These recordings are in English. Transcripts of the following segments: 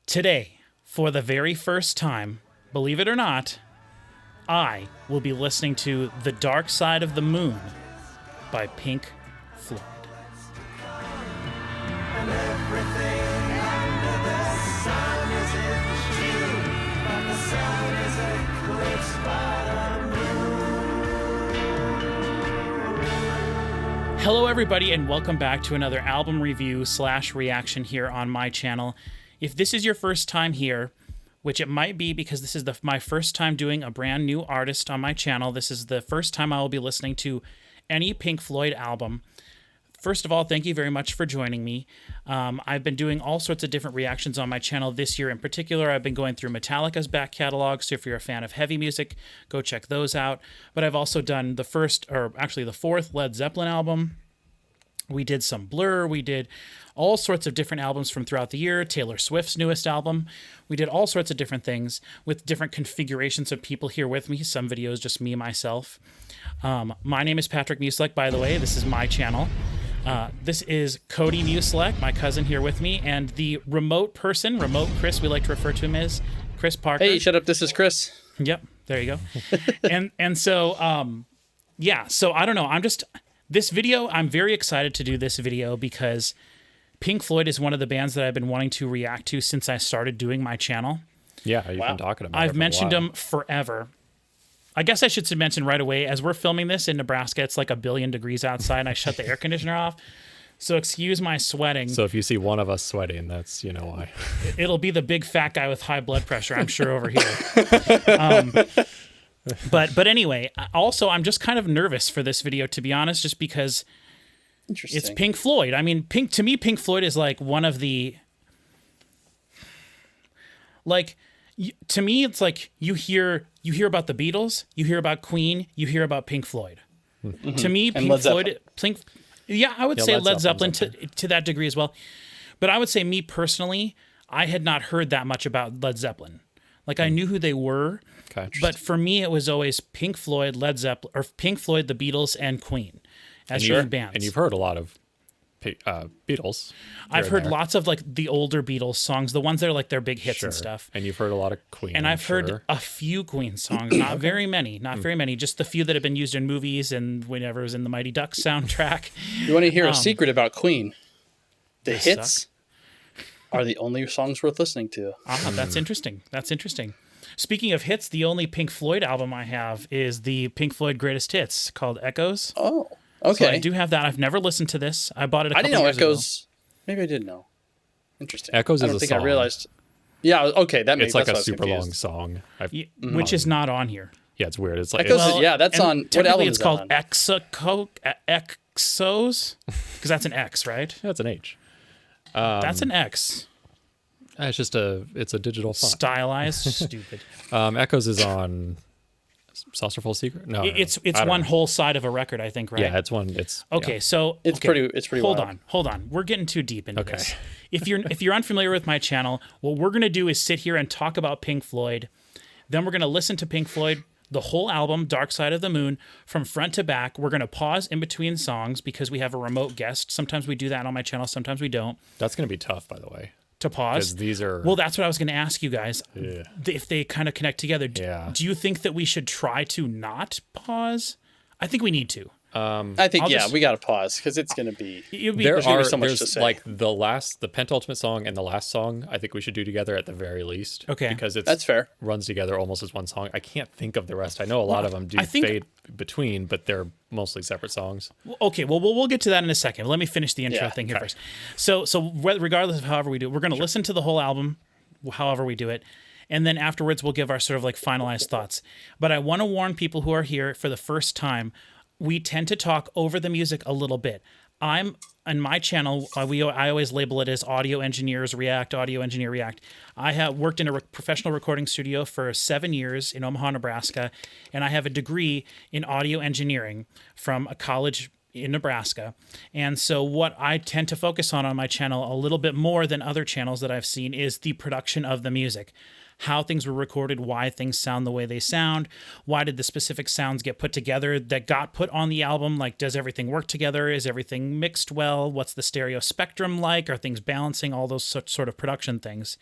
Today, for the very first time, believe it or not, I will be listening to The Dark Side of the Moon by Pink Floyd. And everything under the sun is in June, but the sun is eclipsed by the moon. Hello, everybody, and welcome back to another album review / reaction here on my channel. If this is your first time here, which it might be because this is my first time doing a brand new artist on my channel, this is the first time I will be listening to any Pink Floyd album. First of all, thank you very much for joining me. I've been doing all sorts of different reactions on my channel this year in particular. I've been going through Metallica's back catalog, so if you're a fan of heavy music, go check those out. But I've also done the fourth Led Zeppelin album. We did some Blur. We did all sorts of different albums from throughout the year. Taylor Swift's newest album. We did all sorts of different things with different configurations of people here with me. Some videos, just me, myself. My name is Patrick Musilek, by the way. This is my channel. This is Cody Musilek, my cousin here with me, and the remote Chris, we like to refer to him as Chris Parker. Hey, shut up. This is Chris. Yep, there you go. and so, so I don't know. This video, I'm very excited to do this video because Pink Floyd is one of the bands that I've been wanting to react to since I started doing my channel. Yeah, you've been talking about it. I've mentioned them forever. I guess I should mention right away, as we're filming this in Nebraska, it's like 1 billion degrees outside, and I shut the air conditioner off. So excuse my sweating. So if you see one of us sweating, that's why. It'll be the big fat guy with high blood pressure, I'm sure, over here. But anyway, also, I'm just kind of nervous for this video, to be honest, just because it's Pink Floyd. I mean, Pink Floyd is like one of the... to me, it's like you hear about the Beatles, you hear about Queen, you hear about Pink Floyd. Mm-hmm. To me, Pink Floyd... I would say Led Zeppelin to that degree as well. But I would say, me personally, I had not heard that much about Led Zeppelin. I knew who they were, but for me, it was always Pink Floyd, Led Zeppelin, or Pink Floyd, the Beatles, and Queen as your bands. And you've heard a lot of Beatles. I've heard lots of the older Beatles songs, the ones that are their big hits and stuff. And you've heard a lot of Queen. And I've heard a few Queen songs, not very many, very many, just the few that have been used in movies and whenever it was in the Mighty Ducks soundtrack. You want to hear a secret about Queen? The hits suck. Are the only songs worth listening to. That's interesting. Speaking of hits, the only Pink Floyd album I have is the Pink Floyd Greatest Hits called Echoes. Oh, okay. So I do have that. I've never listened to this. I bought it a couple years ago. I didn't know Echoes. Maybe I did know. Interesting. Echoes is a song. I don't think I realized. Yeah, okay. It's like a super long song. Which is not on here. Yeah, it's weird. It's like... Echoes, that's on... What album it's called Exos? Because that's an X, right? That's an H. That's an X. It's a digital font. Stylized, stupid. Echoes is on Saucerful Secret. No, it's one whole side of a record, I think, right? Yeah, it's one. It's okay. Yeah. So it's pretty. Hold on. We're getting too deep into this. If you're unfamiliar with my channel, what we're gonna do is sit here and talk about Pink Floyd. Then we're gonna listen to Pink Floyd, the whole album, Dark Side of the Moon, from front to back. We're going to pause in between songs because we have a remote guest. Sometimes we do that on my channel. Sometimes we don't. That's going to be tough, by the way. To pause? Because these are... Well, that's what I was going to ask you guys. Yeah. If they kind of connect together. Do you think that we should try to not pause? I think we need to. I think, we got to pause because it's going to be... There's so much to say. The penultimate song and the last song, I think we should do together at the very least. Okay. Because that's fair. Runs together almost as one song. I can't think of the rest. I know a lot of them do fade between, but they're mostly separate songs. Okay, well, we'll get to that in a second. Let me finish the intro thing here first. So regardless of however we do it, we're going to listen to the whole album, however we do it, and then afterwards we'll give our sort of finalized thoughts. But I want to warn people who are here for the first time, we tend to talk over the music a little bit. On my channel, I always label it as Audio Engineers React, Audio Engineer React. I have worked in a professional recording studio for 7 years in Omaha, Nebraska, and I have a degree in audio engineering from a college in Nebraska. And so what I tend to focus on my channel a little bit more than other channels that I've seen is the production of the music. how things were recorded, why things sound the way they sound, why did the specific sounds get put together that got put on the album, like does everything work together, is everything mixed well, what's the stereo spectrum like, are things balancing, all those sort of production things.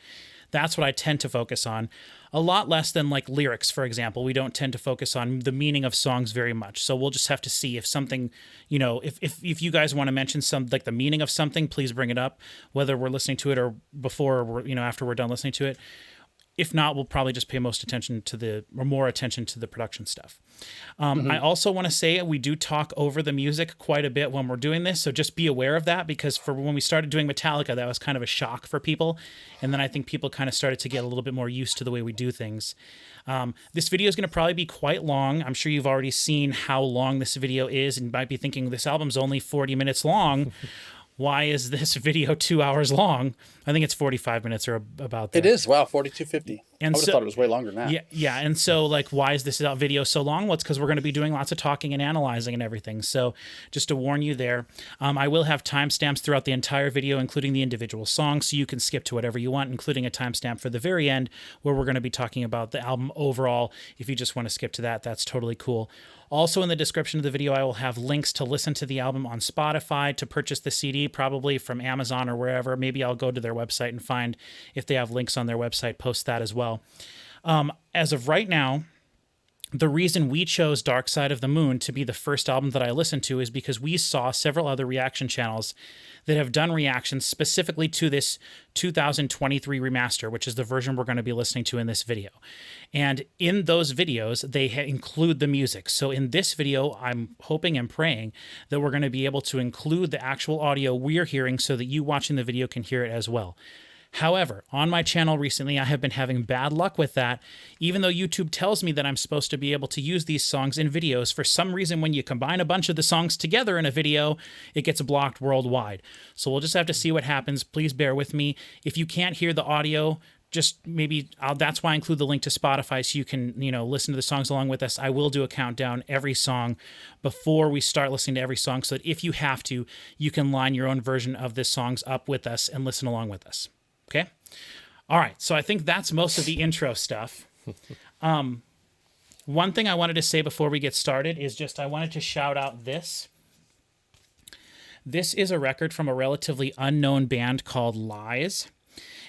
That's what I tend to focus on. A lot less than like lyrics, for example. We don't tend to focus on the meaning of songs very much. So we'll just have to see if something, if you guys want to mention some, like the meaning of something, please bring it up, whether we're listening to it or before, or after we're done listening to it. If not, we'll probably just pay more attention to the production stuff. I also want to say we do talk over the music quite a bit when we're doing this, so just be aware of that, because for when we started doing Metallica, that was kind of a shock for people, and then I think people kind of started to get a little bit more used to the way we do things. This video is going to probably be quite long. I'm sure you've already seen how long this video is and might be thinking this album's only 40 minutes long. Why is this video 2 hours long? I think it's 45 minutes or about that. It is. Wow, 42:50. I would have thought it was way longer than that. Yeah. And so, like, why is this video so long? Well, it's because we're going to be doing lots of talking and analyzing and everything. So just to warn you there, I will have timestamps throughout the entire video, including the individual songs, so you can skip to whatever you want, including a timestamp for the very end where we're going to be talking about the album overall. If you just want to skip to that, that's totally cool. Also, in the description of the video, I will have links to listen to the album on Spotify, to purchase the CD, probably from Amazon or wherever. Maybe I'll go to their website and find if they have links on their website, post that as well. As of right now, the reason we chose Dark Side of the Moon to be the first album that I listened to is because we saw several other reaction channels that have done reactions specifically to this 2023 remaster, which is the version we're going to be listening to in this video. And in those videos, they include the music. So in this video, I'm hoping and praying that we're going to be able to include the actual audio we're hearing so that you watching the video can hear it as well. However, on my channel recently, I have been having bad luck with that. Even though YouTube tells me that I'm supposed to be able to use these songs in videos, for some reason, when you combine a bunch of the songs together in a video, it gets blocked worldwide. So we'll just have to see what happens. Please bear with me. If you can't hear the audio, just maybe that's why I include the link to Spotify so you can, listen to the songs along with us. I will do a countdown every song before we start listening to every song, so that if you have to, you can line your own version of the songs up with us and listen along with us. Okay. All right. So I think that's most of the intro stuff. One thing I wanted to say before we get started is just I wanted to shout out this. This is a record from a relatively unknown band called Lies.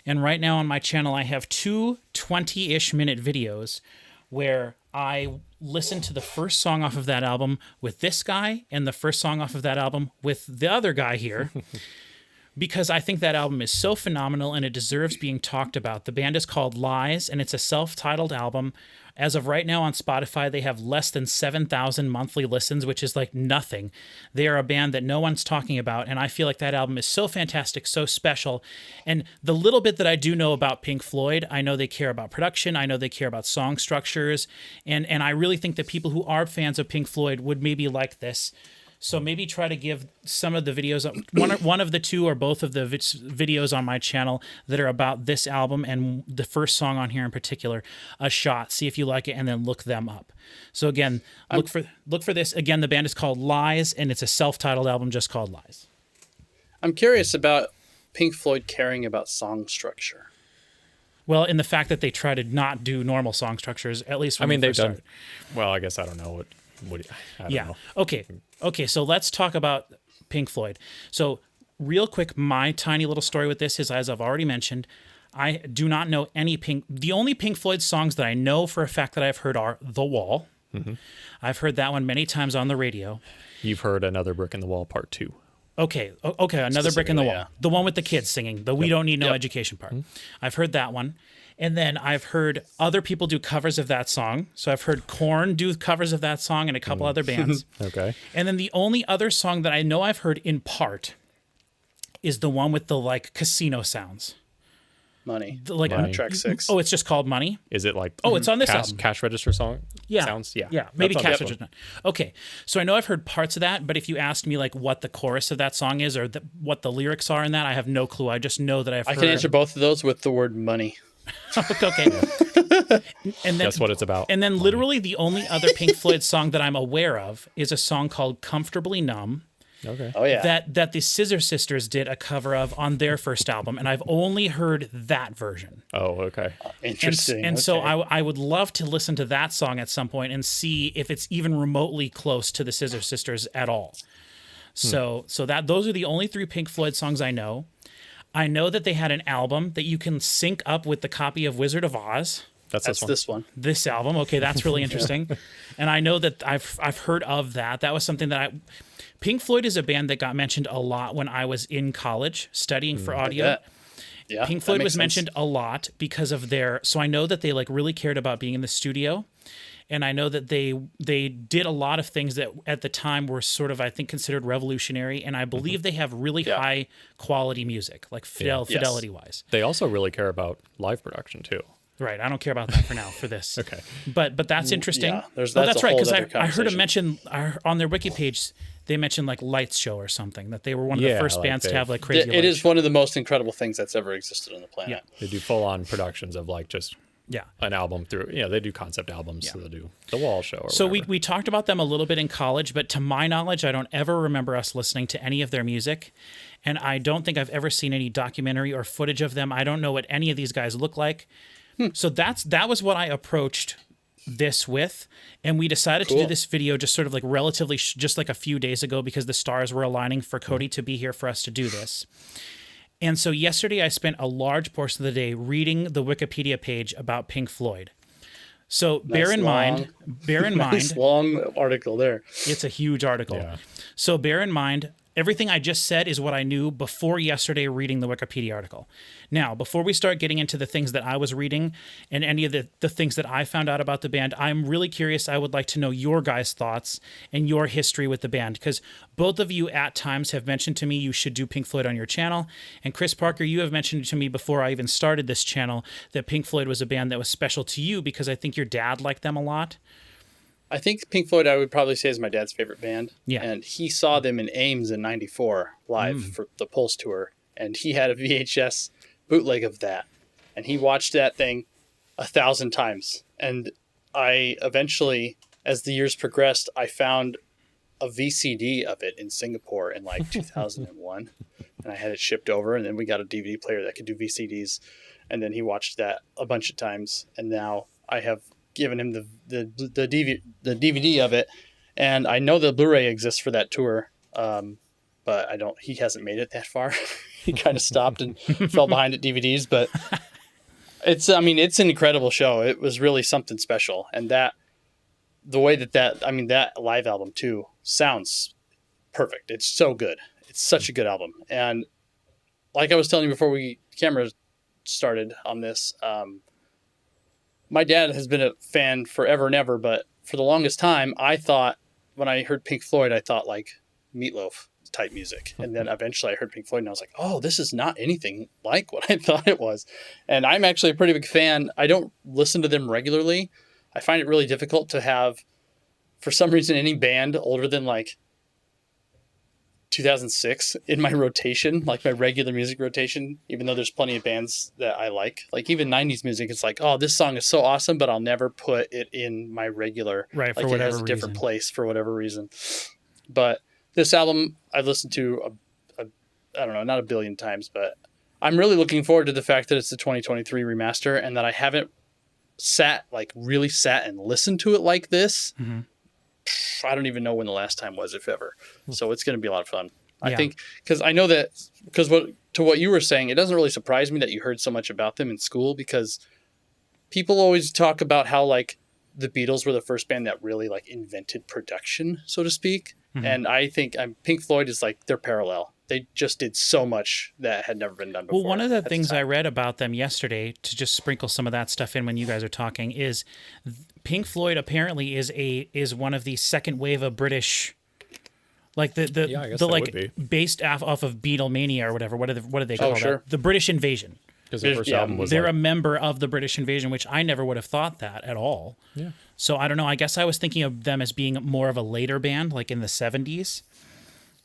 And right now on my channel, I have two 20-ish minute videos where I listen to the first song off of that album with this guy and the first song off of that album with the other guy here. Because I think that album is so phenomenal and it deserves being talked about. The band is called Lies, and it's a self-titled album. As of right now on Spotify, they have less than 7,000 monthly listens, which is like nothing. They are a band that no one's talking about, and I feel like that album is so fantastic, so special. And the little bit that I do know about Pink Floyd, I know they care about production, I know they care about song structures, and I really think that people who are fans of Pink Floyd would maybe like this. So maybe try to give some of the videos, one of the two or both of the videos on my channel that are about this album and the first song on here in particular, a shot. See if you like it, and then look them up. So again, look for this. Again, the band is called Lies, and it's a self-titled album just called Lies. I'm curious about Pink Floyd caring about song structure. Well, in the fact that they try to not do normal song structures, at least when they've done. Well, I guess I don't know what I don't know. Okay, so let's talk about Pink Floyd. So real quick, my tiny little story with this is, as I've already mentioned, I do not know any the only Pink Floyd songs that I know for a fact that I've heard are The Wall. Mm-hmm. I've heard that one many times on the radio. You've heard Another Brick in the Wall Part 2. Okay, Another Brick in the Wall. Yeah. The one with the kids singing, the We Don't Need No Education part. Mm-hmm. I've heard that one. And then I've heard other people do covers of that song. So I've heard Korn do covers of that song and a couple other bands. Okay. And then the only other song that I know I've heard in part is the one with the like casino sounds. Money. Money. Track 6. Oh, it's just called Money? Is it like it's on this album. Cash register song? Yeah. Sounds? Yeah. Yeah, maybe Cash Register. Okay. So I know I've heard parts of that, but if you asked me like what the chorus of that song is or what the lyrics are in that, I have no clue. I just know that I've heard. I can answer both of those with the word money. Okay. And then, that's what it's about. And then literally the only other Pink Floyd song that I'm aware of is a song called Comfortably Numb. Okay. Oh yeah. that the Scissor Sisters did a cover of on their first album, and I've only heard that version. Oh, okay. Interesting. And so Okay. I would love to listen to that song at some point and see if it's even remotely close to the Scissor Sisters at all. So those are the only 3 Pink Floyd songs I know. I know that they had an album that you can sync up with the copy of Wizard of Oz. That's this one. This album, okay, that's really interesting. And I know that I've heard of that. That was something that Pink Floyd is a band that got mentioned a lot when I was in college studying for audio. Yeah, Pink Floyd was mentioned a lot because of so I know that they like really cared about being in the studio. And I know that they did a lot of things that at the time were sort of, I think, considered revolutionary. And I believe they have really high quality music, like fidelity wise. They also really care about live production too. Right. I don't care about that for now for this. Okay. But that's interesting. Yeah, that's that's a right. whole Because other I heard them conversation. mention on their wiki page, they mentioned like Lights Show or something, that they were one of the first like bands to have like crazy It is one of the most incredible things that's ever existed on the planet. Yeah. They do full on productions of like just an album through, they do concept albums. So they'll do the Wall Show. Or So whatever. we talked about them a little bit in college, but to my knowledge, I don't ever remember us listening to any of their music. And I don't think I've ever seen any documentary or footage of them. I don't know what any of these guys look like. So that was what I approached this with, and we decided to do this video just sort of like relatively just like a few days ago because the stars were aligning for Cody to be here for us to do this. And so yesterday I spent a large portion of the day reading the Wikipedia page about Pink Floyd. So bear in mind, Nice long article there. it's a huge article. Yeah. So bear in mind, everything I just said is what I knew before yesterday reading the Wikipedia article. Now, before we start getting into the things that I was reading and any of the things that I found out about the band, I'm really curious. I would like to know your guys' thoughts and your history with the band, because both of you at times have mentioned to me you should do Pink Floyd on your channel. And Chris Parker, you have mentioned to me before I even started this channel that Pink Floyd was a band that was special to you because I think your dad liked them a lot. I think Pink Floyd, I would probably say, is my dad's favorite band. Yeah. And he saw them in Ames in '94 live for the Pulse tour. And he had a VHS bootleg of that. And he watched that thing 1,000 times. And I eventually, as the years progressed, I found a VCD of it in Singapore in like 2001. And I had it shipped over. And then we got a DVD player that could do VCDs. And then he watched that a bunch of times. And now I have given him the DVD of it, and I know the Blu-ray exists for that tour, but he hasn't made it that far. He kind of stopped and fell behind at DVDs, but it's an incredible show. It was really something special, and that live album too sounds perfect. It's so good. It's such a good album, and like I was telling you before camera started on this, my dad has been a fan forever and ever, but for the longest time, I thought, when I heard Pink Floyd, I thought like Meatloaf type music. And then eventually I heard Pink Floyd and I was like, oh, this is not anything like what I thought it was. And I'm actually a pretty big fan. I don't listen to them regularly. I find it really difficult to have, for some reason, any band older than like 2006 in my rotation, like my regular music rotation, even though there's plenty of bands that I like even 90s music. It's like, oh, this song is so awesome, but I'll never put it in my regular, Right, like for whatever it has a different reason. place for whatever reason. But this album I've listened to I don't know, not a billion times, but I'm really looking forward to the fact that it's the 2023 remaster and that I haven't really sat and listened to it like this. Mm-hmm. I don't even know when the last time was, if ever. So it's going to be a lot of fun. I Yeah. think, because I know that, what you were saying, it doesn't really surprise me that you heard so much about them in school, because people always talk about how like the Beatles were the first band that really like invented production, so to speak. Mm-hmm. And I think Pink Floyd is like their parallel. They just did so much that had never been done before. Well, one of the at things I time. read about them yesterday, to just sprinkle some of that stuff in when you guys are talking, is Pink Floyd apparently is one of the second wave of British, like I guess the that like would be. based off of Beatlemania or whatever. What do they call sure. that? The British Invasion. Because the first Yeah, album was They're like, a member of the British Invasion, which I never would have thought that at all. Yeah. So I don't know. I guess I was thinking of them as being more of a later band, like in the 70s.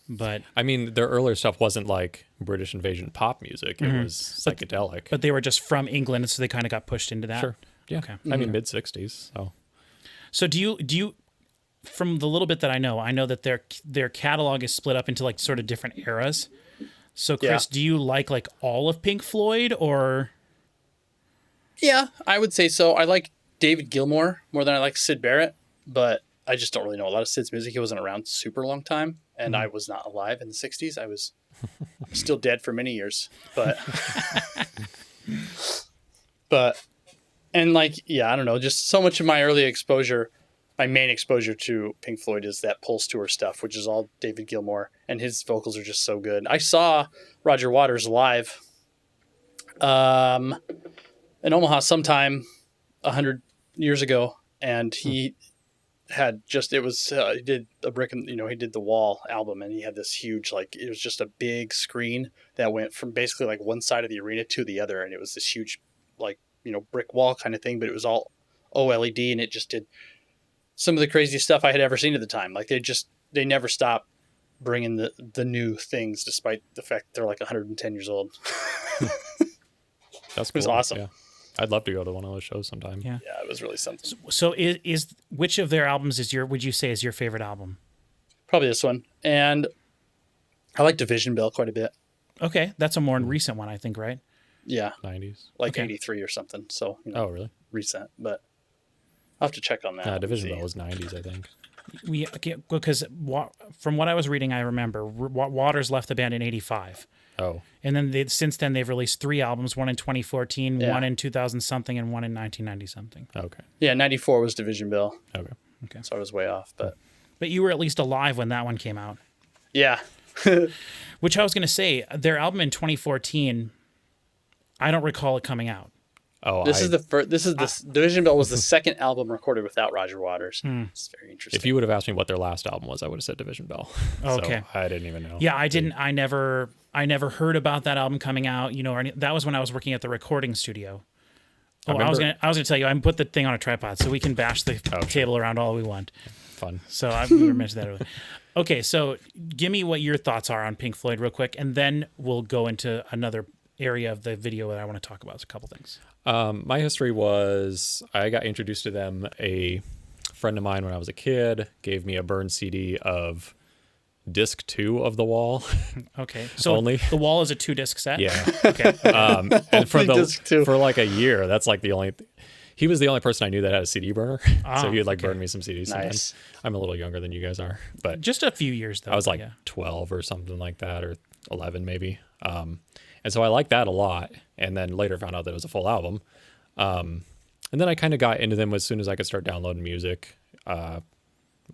But I mean, their earlier stuff wasn't like British invasion pop music. It was psychedelic. but they were just from England, so they kind of got pushed into that. Sure. Yeah. Okay. I mean, mid 60s. So So do you from the little bit that I know that their catalog is split up into like sort of different eras. So Chris, do you like all of Pink Floyd or? Yeah, I would say so. I like David Gilmour more than I like Syd Barrett, but I just don't really know a lot of Syd's music. He wasn't around super long time, and I was not alive in the 60s. I was still dead for many years, but and I don't know, just so much of my early exposure, my main exposure to Pink Floyd is that Pulse tour stuff, which is all David Gilmour, and his vocals are just so good. I saw Roger Waters live in Omaha sometime 100 years ago, and he had just, it was, he did a brick and, he did the Wall album, and he had this huge, it was just a big screen that went from basically one side of the arena to the other, and it was this huge, brick wall kind of thing, but it was all OLED, and it just did some of the craziest stuff I had ever seen at the time. They never stopped bringing the new things, despite the fact they're 110 years old. That's cool. It was awesome. Yeah. I'd love to go to one of those shows sometime. Yeah, it was really something. So is which of their albums would you say is your favorite album? Probably this one, and I like Division Bell quite a bit. Okay, that's a more recent one, I think, right? Yeah, 90s, 83 or something. So oh, really? Recent, but I'll have to check on that. Division Bell was 90s, I think. Because from what I was reading, I remember Waters left the band in '85. Oh. And then since then they've released 3 albums, one in 2014, one in 2000 something, and one in 1990 something. Okay. Yeah, 94 was Division Bell. Okay. So I was way off, but you were at least alive when that one came out. Yeah. Which I was going to say, their album in 2014, I don't recall it coming out. Oh, this is the first. Division Bell was the second album recorded without Roger Waters. It's very interesting. If you would have asked me what their last album was, I would have said Division Bell. Okay. So I didn't even know. Yeah, I didn't. I never heard about that album coming out. That was when I was working at the recording studio. Oh, I was gonna tell you, I put the thing on a tripod so we can bash the table around all we want. Fun. So we were mentioning that earlier. Okay, so give me what your thoughts are on Pink Floyd real quick, and then we'll go into another area of the video that I want to talk about. It's a couple things. My history was I got introduced to them. A friend of mine when I was a kid gave me a burned CD of disc 2 of The Wall. Okay. So only The Wall is a 2-disc set? Yeah. Okay. And for a year, that's the only he was the only person I knew that had a CD burner. So he would burn me some CDs sometimes. I'm a little younger than you guys are, but just a few years though. I was 12 or something like that, or 11 maybe. And so I liked that a lot, and then later found out that it was a full album. And then I kind of got into them as soon as I could start downloading music when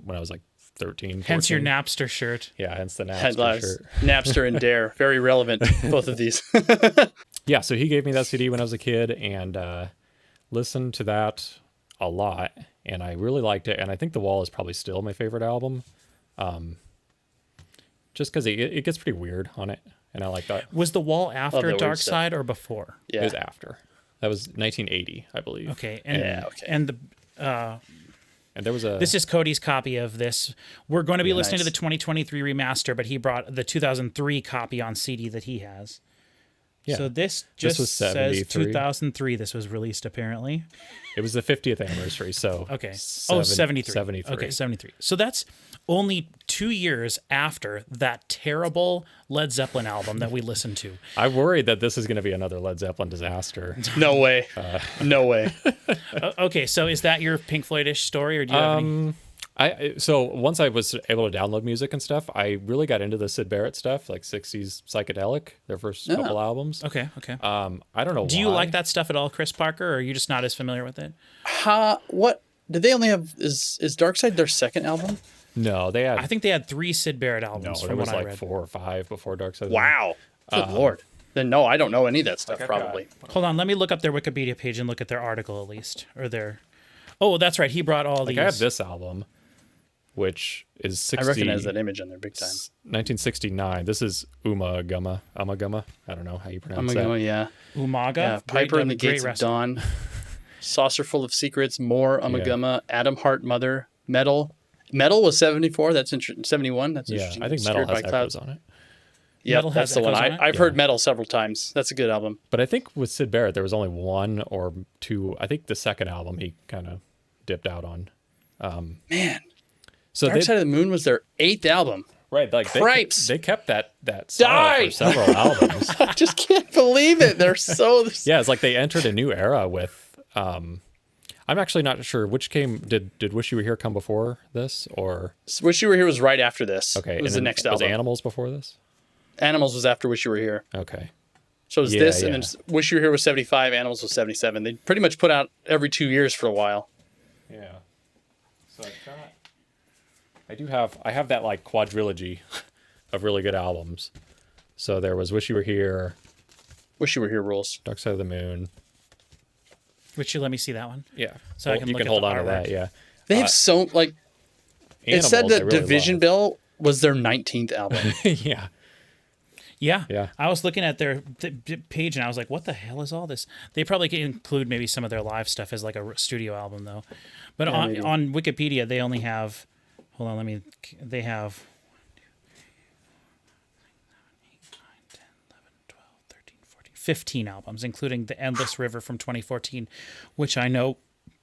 I was 13, 14. Hence your Napster shirt. Yeah, hence the Napster shirt. Napster and Dare, very relevant, both of these. Yeah, so he gave me that CD when I was a kid, and listened to that a lot, and I really liked it, and I think The Wall is probably still my favorite album, just because it gets pretty weird on it. And I like that. Was The Wall after Dark Side or before? Yeah. It was after. That was 1980, I believe. Okay. And there was a... This is Cody's copy of this. We're going to be listening to the 2023 remaster, but he brought the 2003 copy on CD that he has. Yeah. So this was says 2003 this was released, apparently. It was the 50th anniversary, so... Okay. 73. 73. Okay, 73. So that's only 2 years after that terrible Led Zeppelin album that we listened to. I worried that this is going to be another Led Zeppelin disaster. No way. No way. Okay, so is that your Pink Floyd-ish story, or do you have any... So once I was able to download music and stuff, I really got into the Syd Barrett stuff, 60s psychedelic, their first couple albums. Okay. I don't know why. Do you like that stuff at all, Chris Parker, or are you just not as familiar with it? What did they only have? Is Dark Side their second album? No, they had. I think they had 3 Syd Barrett albums. No, from what I read. 4 or 5 before Dark Side. Wow. Good Lord. Then no, I don't know any of that stuff. Probably. Hold on, let me look up their Wikipedia page and look at their article at least, or their. Oh, that's right. He brought all these. I have this album, which is 60. I recognize that image on there big time. 1969. This is Umagumma. I don't know how you pronounce that. Umagumma, yeah. Umaga. Yeah. Piper and the Gates of Dawn. Saucer Full of Secrets. More Umagumma. Adam Hart Mother. Metal. Metal was 74. That's interesting. 71. That's interesting. I think Metal has Echoes on it. Yeah, that's the one. I've heard Metal several times. That's a good album. But I think with Syd Barrett, there was only 1 or 2. I think the second album he kind of dipped out on. Man. So Dark Side of the Moon was their 8th album. right, like Cripes. they kept that style for several albums. I just can't believe it. They're so... Yeah, it's like they entered a new era with. I'm actually not sure which came. Did Wish You Were Here come before this, or Wish You Were Here was right after this. okay? It was the next was album. Animals before this? Animals was after Wish You Were Here. Okay. So it was Yeah, this, yeah. and then Wish You Were Here was 75, Animals was 77. They pretty much put out every 2 years for a while. Yeah. So I have that like quadrilogy of really good albums. So there was Wish You Were Here, Wish You Were Here rules. Dark Side of the Moon. Would you let me see that one? Yeah. So I can you look can at hold the on to artwork. that. Yeah. They have so, like, it said Animals, I that really Division love. Bell was their 19th album. Yeah. Yeah. Yeah. I was looking at their page and I was like, what the hell is all this? They probably can include maybe some of their live stuff as like a studio album though. But Yeah, maybe. on Wikipedia, they only have, hold on, they have 15 albums, including The Endless River from 2014, which I know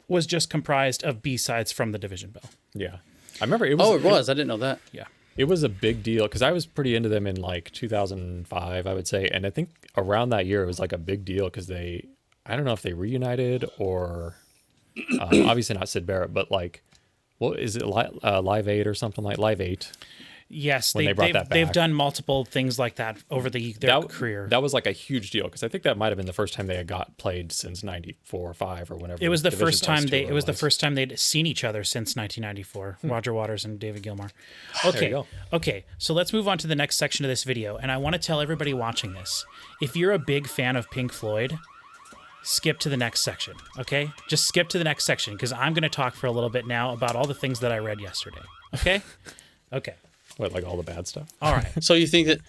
was just comprised of B-sides from The Division Bell. Yeah. I remember it was. Oh, it was. I didn't know that. Yeah. It was a big deal because I was pretty into them in like 2005, I would say, and I think around that year it was like a big deal because I don't know if they reunited or obviously not Sid Barrett, but like, what is it, Live 8 or something like Live 8? Yes, When they brought that they've back. done multiple things like that over their career. That was like a huge deal because I think that might have been the first time they had got played since '94 or '5 or whenever. It was the Division first Bell's time tour it was the first time they'd seen each other since 1994. Roger Waters and David Gilmour. Okay. go. Okay. So let's move on to the next section of this video, and I want to tell everybody watching this: if you're a big fan of Pink Floyd, skip to the next section. Okay, just skip to the next section because I'm going to talk for a little bit now about all the things that I read yesterday. Okay. Okay. What, like all the bad stuff? All right. So you think that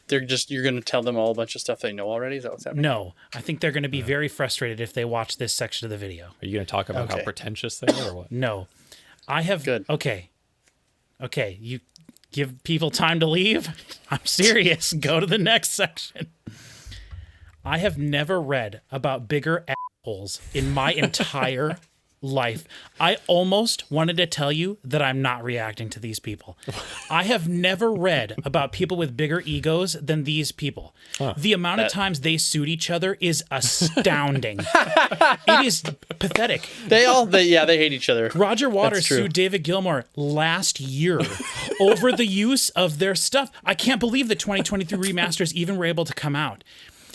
they're just, you're going to tell them all a bunch of stuff they know already? Is that what's happening? No, I think they're going to be very frustrated if they watch this section of the video. Are you going to talk about how Okay. pretentious they are or what? No, I have. Good. Okay. Okay. You give people time to leave. I'm serious. Go to the next section. I have never read about bigger assholes in my entire life. I almost wanted to tell you that I'm not reacting to these people. I have never read about people with bigger egos than these people. The amount of times they sued each other is astounding. It is pathetic. They hate each other. Roger Waters true. sued David Gilmour last year over the use of their stuff. I can't believe the 2023 remasters even were able to come out.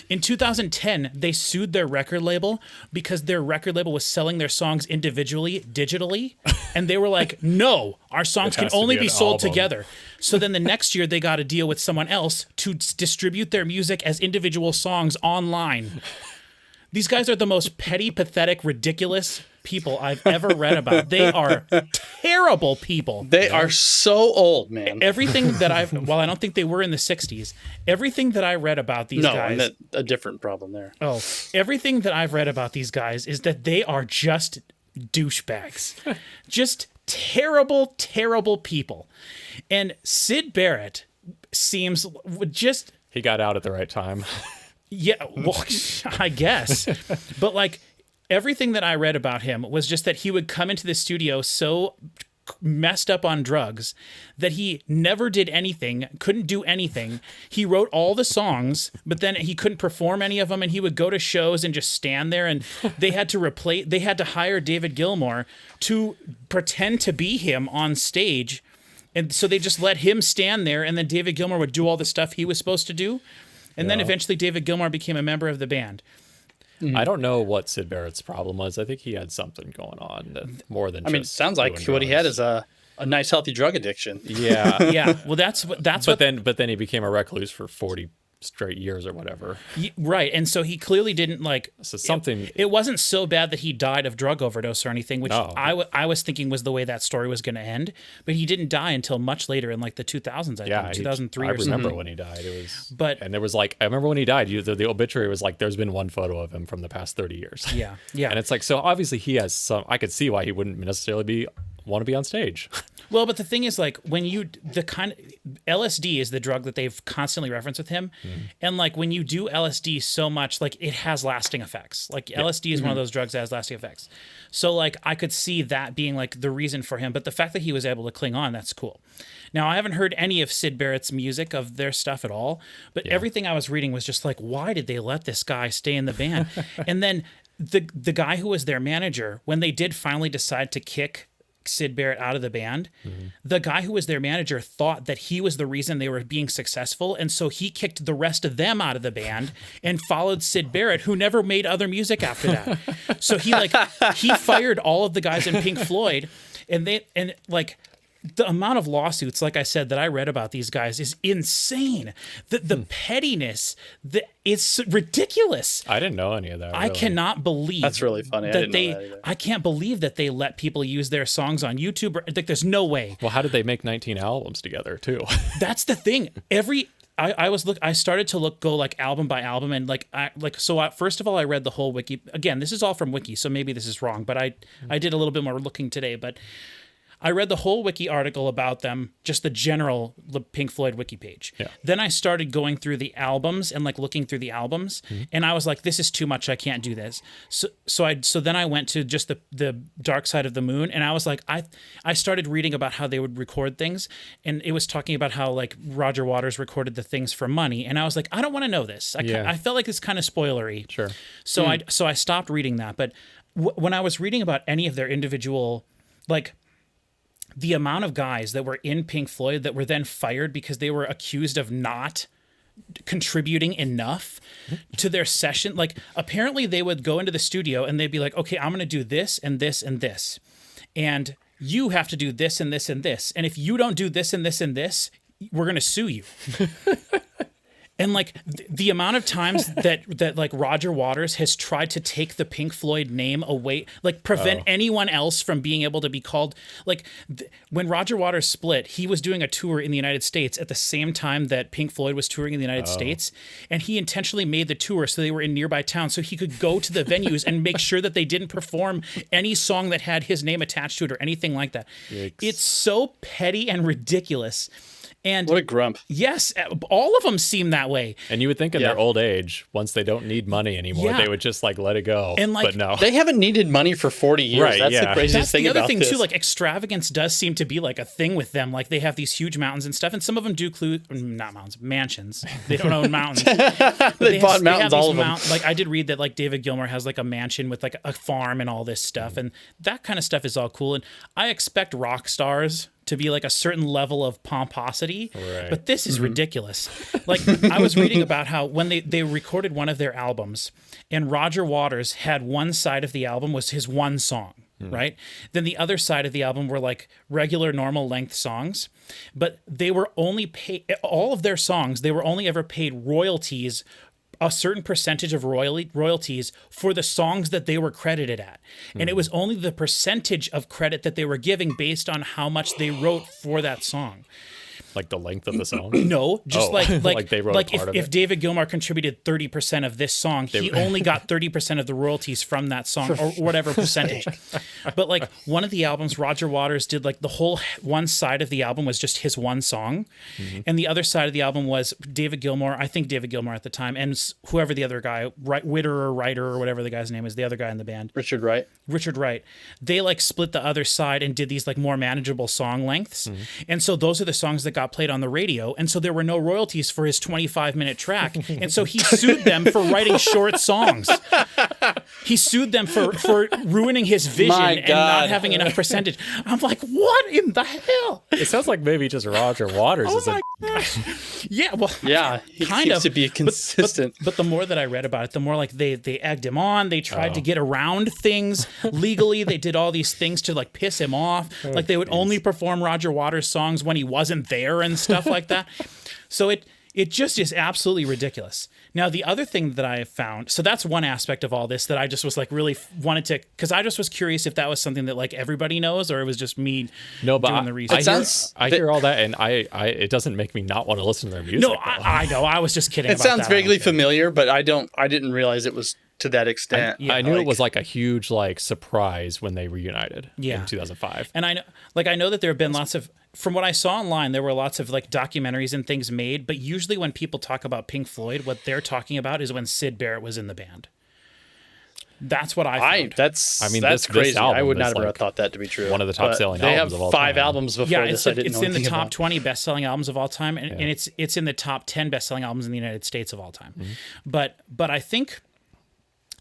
In 2010, they sued their record label because their record label was selling their songs individually, digitally. And they were like, no, our songs can has to only be be an sold album. together. So then the next year, they got a deal with someone else to distribute their music as individual songs online. These guys are the most petty, pathetic, ridiculous people I've ever read about. They are terrible people. They are so old, man. Everything that while I don't think they were in the 60s, everything that I read about these No, guys. and a different problem there. Oh, everything that I've read about these guys is that they are just douchebags. Just terrible, terrible people. And Sid Barrett seems just... He got out at the right time. Yeah, well, I guess. But like everything that I read about him was just that he would come into the studio so messed up on drugs that he never did anything, couldn't do anything. He wrote all the songs, but then he couldn't perform any of them, and he would go to shows and just stand there, and they had to hire David Gilmour to pretend to be him on stage. And so they just let him stand there, and then David Gilmour would do all the stuff he was supposed to do. And then eventually David Gilmour became a member of the band. I don't know what Sid Barrett's problem was. I think he had something going on that more than. I mean, it sounds like what he had is a nice, healthy drug addiction. Yeah, Yeah, well, that's but then he became a recluse for 40 straight years or whatever. right. And so he clearly didn't like. So something. It wasn't so bad that he died of drug overdose or anything, which No. I was thinking was the way that story was going to end. But he didn't die until much later in like the 2000s, I think, 2003 I or something. remember when he died. It was. But- and there was like I remember when he died. The obituary was like, "There's been one photo of him from the past 30 years." Yeah, yeah. And it's like, so obviously he has some. I could see why he wouldn't necessarily be want to be on stage. Well, but the thing is, like, when you LSD is the drug that they've constantly referenced with him, and like when you do LSD so much, like it has lasting effects. Like LSD is one of those drugs that has lasting effects. So like I could see that being like the reason for him, but the fact that he was able to cling on, that's cool. Now I haven't heard any of Syd Barrett's music of their stuff at all, but everything I was reading was just like, why did they let this guy stay in the band? And then the guy who was their manager, when they did finally decide to kick Syd Barrett out of the band, the guy who was their manager thought that he was the reason they were being successful, and so he kicked the rest of them out of the band and followed Syd Barrett, who never made other music after that. So he fired all of the guys in Pink Floyd, and the amount of lawsuits, like I said, that I read about these guys is insane. The pettiness, it's ridiculous. I didn't know any of that. I cannot believe that's really funny. I didn't know that either. I can't believe that they let people use their songs on YouTube. Like, there's no way. Well, how did they make 19 albums together too? That's the thing. I started to go like album by album, and first of all, I read the whole wiki. Again, this is all from Wiki, so maybe this is wrong, but I did a little bit more looking today, but I read the whole wiki article about them, just the general Pink Floyd wiki page. Yeah. Then I started going through the albums and like looking through the albums, and I was like, this is too much. I can't do this. So then I went to just the Dark Side of the Moon, and I was like, I started reading about how they would record things, and it was talking about how like Roger Waters recorded the things for money, and I was like, I don't want to know this. I felt like it's kind of spoilery. Sure. So I stopped reading that. But when I was reading about any of their individual, like, the amount of guys that were in Pink Floyd that were then fired because they were accused of not contributing enough to their session. Like, apparently they would go into the studio and they'd be like, okay, I'm going to do this and this and this. And you have to do this and this and this. And if you don't do this and this and this, we're going to sue you. And like the amount of times that like Roger Waters has tried to take the Pink Floyd name away, like prevent anyone else from being able to be called, like when Roger Waters split, he was doing a tour in the United States at the same time that Pink Floyd was touring in the United States. And he intentionally made the tour so they were in nearby towns so he could go to the venues and make sure that they didn't perform any song that had his name attached to it or anything like that. Yikes. It's so petty and ridiculous. And what a grump. Yes, all of them seem that way. And you would think in their old age, once they don't need money anymore, they would just like let it go. And like, but no. They haven't needed money for 40 years. Right, that's the craziest thing about this. That's the other thing too, like extravagance does seem to be like a thing with them. Like they have these huge mountains and stuff, and some of them do include, not mountains, mansions. They don't own mountains. they bought mountains, all of them. Like I did read that like David Gilmour has like a mansion with like a farm and all this stuff, and that kind of stuff is all cool. And I expect rock stars to be like a certain level of pomposity, but this is ridiculous. Like I was reading about how when they recorded one of their albums and Roger Waters had one side of the album was his one song, right? Then the other side of the album were like regular normal length songs, but they were only paid, all of their songs, they were only ever paid royalties, a certain percentage of royalties for the songs that they were credited at. And it was only the percentage of credit that they were giving based on how much they wrote for that song. Like the length of the song? No, just like they wrote like part of if it. David Gilmour contributed 30% of this song, he only got 30% of the royalties from that song or whatever percentage. But like one of the albums, Roger Waters did like the whole one side of the album was just his one song. And the other side of the album was David Gilmour, I think David Gilmour at the time, and whoever the other guy, Witter or Writer or whatever the guy's name is, the other guy in the band. Richard Wright. They like split the other side and did these like more manageable song lengths. And so those are the songs that got played on the radio, and so there were no royalties for his 25-minute track, and so he sued them for writing short songs. He sued them for ruining his vision and not having enough percentage. I'm like, what in the hell? It sounds like maybe just Roger Waters is a... Yeah, well, he kind seems of to be consistent. But the more that I read about it, the more like they egged him on. They tried to get around things legally. They did all these things to like piss him off. Like they would only perform Roger Waters songs when he wasn't there and stuff like that. So it just is absolutely ridiculous. Now, the other thing that I have found, so that's one aspect of all this that I just was like really wanted to, because I just was curious if that was something that like everybody knows or it was just me doing the research. I hear all that, and it doesn't make me not want to listen to their music. No, I know. I was just kidding. It sounds vaguely familiar, but I didn't realize it was to that extent. I knew it was like a huge like surprise when they reunited in 2005. And I know that there have been lots of, from what I saw online, there were lots of like documentaries and things made, but usually when people talk about Pink Floyd, what they're talking about is when Syd Barrett was in the band. That's what I found. That's this crazy. album I would not is, have like, thought that to be true. one of the top selling albums of all They have 5 time. albums before this. It's in the top about. 20 best-selling albums of all time, and it's in the top 10 best-selling albums in the United States of all time. But I think,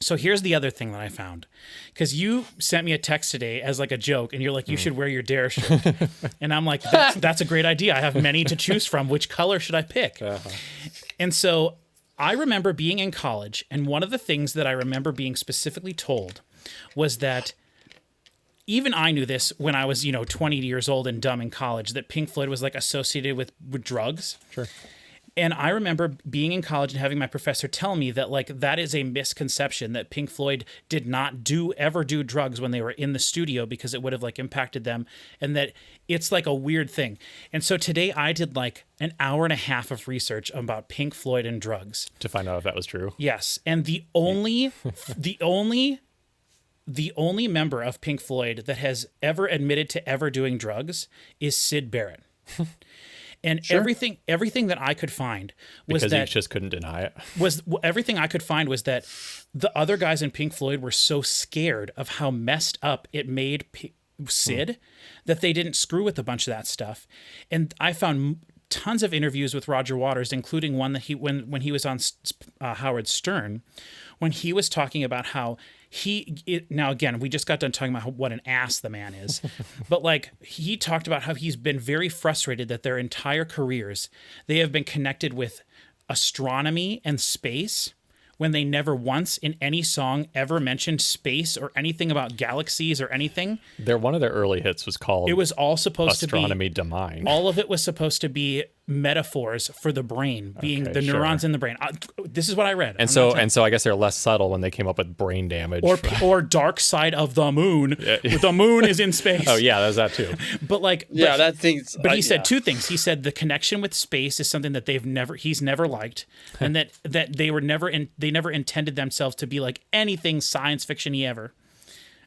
so here's the other thing that I found, because you sent me a text today as like a joke, and you're like, you should wear your Dare shirt, and I'm like, that's a great idea. I have many to choose from. Which color should I pick? And so I remember being in college, and one of the things that I remember being specifically told was that, even I knew this when I was, 20 years old and dumb in college, that Pink Floyd was like associated with drugs. Sure. And I remember being in college and having my professor tell me that like that is a misconception, that Pink Floyd did not ever do drugs when they were in the studio because it would have like impacted them, and that it's like a weird thing. And so today I did like an hour and a half of research about Pink Floyd and drugs To find out if that was true. Yes, and the only member of Pink Floyd that has ever admitted to ever doing drugs is Syd Barrett. And everything that I could find was because that he just couldn't deny it. Everything I could find was that the other guys in Pink Floyd were so scared of how messed up it made Syd that they didn't screw with a bunch of that stuff. And I found tons of interviews with Roger Waters, including one that when he was on Howard Stern, when he was talking about how now again, we just got done talking about what an ass the man is, but like he talked about how he's been very frustrated that their entire careers, they have been connected with astronomy and space, when they never once in any song ever mentioned space or anything about galaxies or anything. One of their early hits was called It was all supposed Astronomy to be Mine. All of it was supposed to be metaphors for the brain, being the neurons in the brain. This is what I read. And so I guess they're less subtle when they came up with brain damage or dark side of the moon. The moon is in space. Oh yeah, there's that too. But like that thing's. But he said 2 things. He said the connection with space is something that he's never liked, and that they never intended themselves to be like anything science fiction-y ever.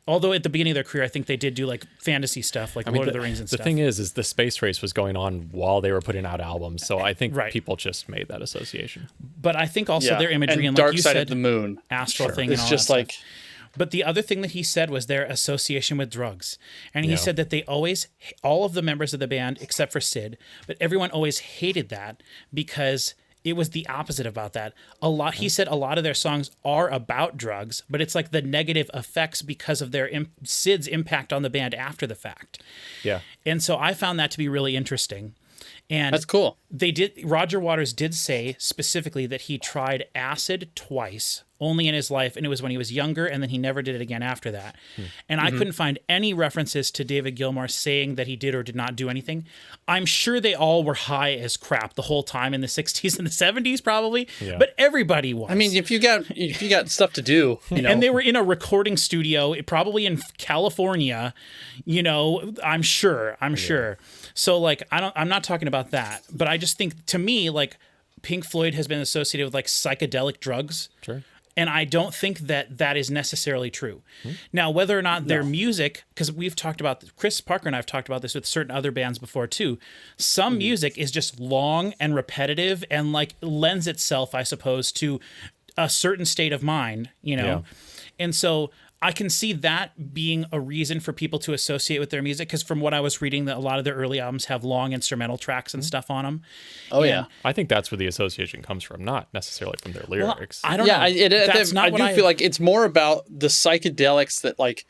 Although at the beginning of their career, I think they did do like fantasy stuff, like Lord of the Rings and stuff. The thing is the space race was going on while they were putting out albums, so I think people just made that association. But I think also their imagery and like Dark you Side said, of the Moon, astral thing, it's and all just that like. Stuff. But the other thing that he said was their association with drugs, and he said that they always, all of the members of the band except for Syd, but everyone always hated that because it was the opposite about that. He said a lot of their songs are about drugs, but it's like the negative effects because of Syd's impact on the band after the fact. Yeah. And so I found that to be really interesting. And that's cool. Roger Waters did say specifically that he tried acid twice only in his life, and it was when he was younger, and then he never did it again after that. And I couldn't find any references to David Gilmour saying that he did or did not do anything. I'm sure they all were high as crap the whole time in the 60s and the 70s probably, but everybody was. I mean, if you got stuff to do, and they were in a recording studio, probably in California, I'm sure. So like, I'm not talking about that, but I just think, to me, like, Pink Floyd has been associated with like psychedelic drugs. Sure. And I don't think that is necessarily true. Now, whether or not their music, because we've talked about, Chris Parker and I have talked about this with certain other bands before too. Some music is just long and repetitive and like lends itself, I suppose, to a certain state of mind, And so I can see that being a reason for people to associate with their music, because from what I was reading, that a lot of their early albums have long instrumental tracks and stuff on them. I think that's where the association comes from, not necessarily from their lyrics. Well, I don't know. I do feel like it's more about the psychedelics that, like,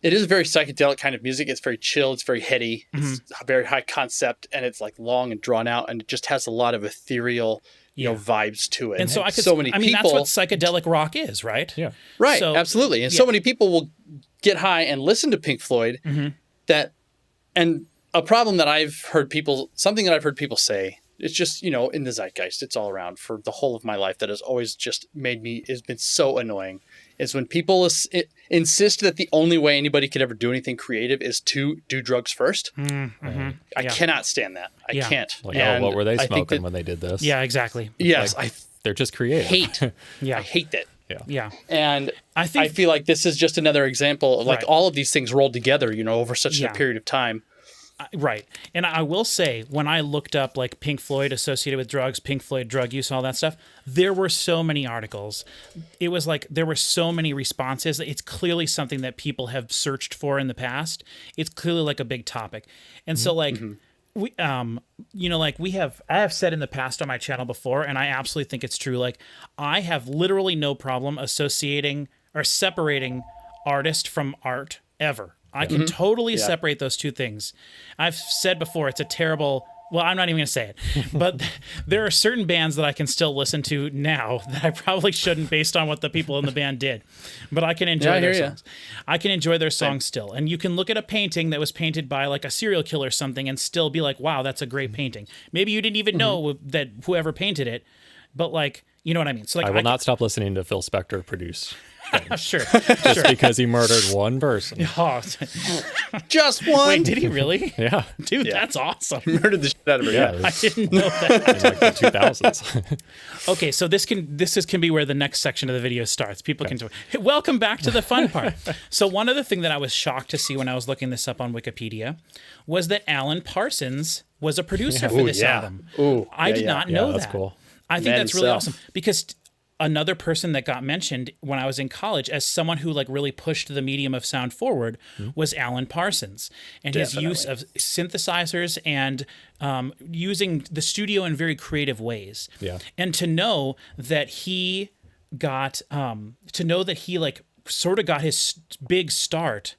it is a very psychedelic kind of music. It's very chill. It's very heady. It's a very high concept, and it's like long and drawn out, and it just has a lot of ethereal vibes to it. And so that's what psychedelic rock is, right? Yeah. Right, absolutely. And so many people will get high and listen to Pink Floyd and a problem that I've heard people say, it's just, in the zeitgeist, it's all around for the whole of my life, that has always just has been so annoying, is when people insist that the only way anybody could ever do anything creative is to do drugs first. I cannot stand that. I can't. Like, what were they smoking when they did this? Yeah, exactly. Yes. They're just creative. I hate that. Yeah. And I I feel like this is just another example of like Right. all of these things rolled together, over such Yeah. a period of time. Right. And I will say, when I looked up like Pink Floyd associated with drugs, Pink Floyd drug use, all that stuff, there were so many articles. It was like there were so many responses. It's clearly something that people have searched for in the past. It's clearly like a big topic. And so like we I have said in the past on my channel before, and I absolutely think it's true. Like I have literally no problem associating or separating artist from art ever. I can totally separate those two things. I've said before, it's a terrible. Well, I'm not even going to say it, but there are certain bands that I can still listen to now that I probably shouldn't based on what the people in the band did, but I can enjoy their songs. I can enjoy their songs still. And you can look at a painting that was painted by like a serial killer or something and still be like, wow, that's a great painting. Maybe you didn't even know that whoever painted it, but like, you know what I mean? So like, I will not stop listening to Phil Spector produce. Sure. Just because he murdered one person. Oh, Just one. wait, did he really? Yeah. Dude, that's awesome. Murdered the shit out of her. Yeah. I didn't know that. In like the 2000s. Okay, so this can be where the next section of the video starts. People can hey, welcome back to the fun part. So one other thing that I was shocked to see when I was looking this up on Wikipedia was that Alan Parsons was a producer for this album. I did not know that's that. cool. I think Man that's really himself. awesome because another person that got mentioned when I was in college as someone who like really pushed the medium of sound forward was Alan Parsons, and his use of synthesizers and using the studio in very creative ways. Yeah. And to know that he got like sort of got his big start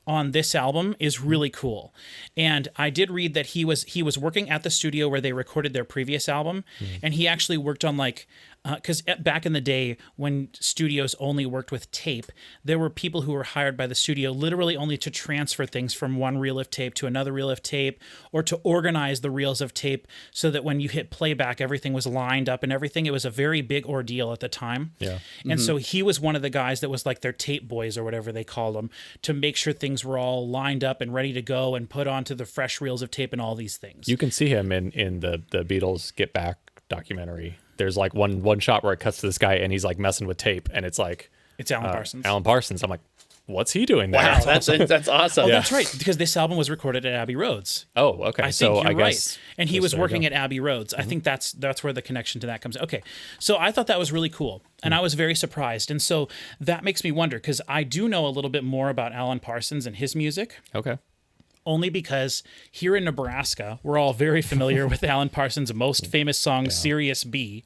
on this album is really cool. And I did read that he was working at the studio where they recorded their previous album, and he actually worked on like because back in the day when studios only worked with tape, there were people who were hired by the studio literally only to transfer things from one reel of tape to another reel of tape, or to organize the reels of tape so that when you hit playback, everything was lined up and everything. It was a very big ordeal at the time. Yeah. And so he was one of the guys that was like their tape boys or whatever they called them, to make sure things were all lined up and ready to go and put onto the fresh reels of tape and all these things. You can see him in the Beatles Get Back documentary. There's like one shot where it cuts to this guy and he's like messing with tape, and it's like It's Alan Parsons. Alan Parsons. I'm like, what's he doing there? Wow, that's awesome. Oh, that's right, because this album was recorded at Abbey Roads. Oh, okay. I think so you're I right. guess, And he yes, was there you working go. at Abbey Roads. I think that's where the connection to that comes. Okay. So I thought that was really cool. And I was very surprised. And so that makes me wonder, because I do know a little bit more about Alan Parsons and his music, Okay. only because here in Nebraska, we're all very familiar with Alan Parsons' most famous song, Sirius B.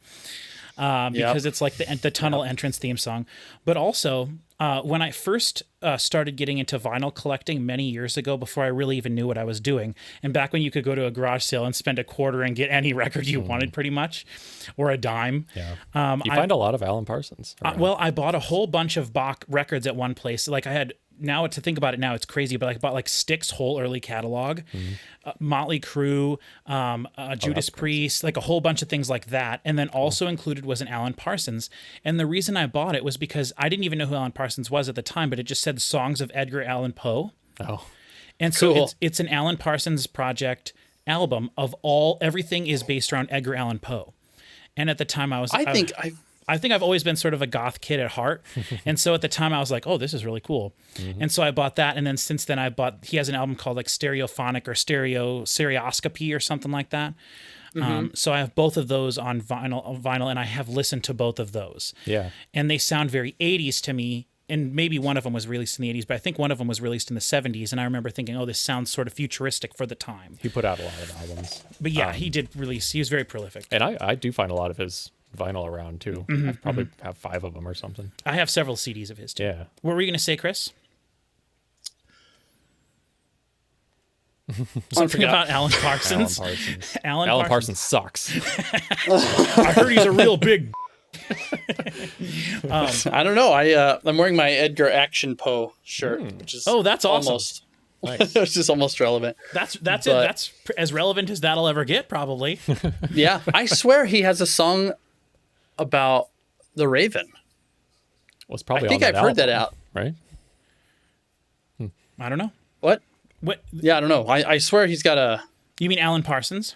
Because it's like the tunnel entrance theme song. But also, when I first started getting into vinyl collecting many years ago, before I really even knew what I was doing, and back when you could go to a garage sale and spend a quarter and get any record you wanted pretty much, or a dime. Yeah. You find a lot of Alan Parsons. around. Well, I bought a whole bunch of Bach records at one place. Like I had, now to think about it now, it's crazy, but I bought like Styx's whole early catalog, Motley Crue, Judas Priest, like a whole bunch of things like that. And then also included was an Alan Parsons. And the reason I bought it was because I didn't even know who Alan Parsons was at the time, but it just said Songs of Edgar Allan Poe. Oh, And so Cool. it's an Alan Parsons project album of everything is based around Edgar Allan Poe. And at the time I think I've always been sort of a goth kid at heart. And so at the time I was like, oh, this is really cool. And so I bought that. And then since then he has an album called like Stereophonic or Stereoscopy or something like that. So I have both of those on vinyl, and I have listened to both of those. yeah. And they sound very 80s to me. And maybe one of them was released in the 80s, but I think one of them was released in the 70s. And I remember thinking, oh, this sounds sort of futuristic for the time. He put out a lot of albums. But yeah, he was very prolific. And I do find a lot of his vinyl around too. I probably have 5 of them or something. I have several CDs of his too. Yeah. What were you going to say, Chris? Something about Alan Parsons. Alan Parsons. Alan Parsons sucks. I heard he's a real big. I don't know. I'm wearing my Edgar Action Poe shirt, which is that's awesome. almost which is almost relevant. That's it. But- That's as relevant as that'll ever get, probably. Yeah, I swear he has a song about the Raven. Was probably I think on I've that heard that album, out. right? I don't know. What? What Yeah, I don't know. I swear he's got a. you mean? Alan Parsons?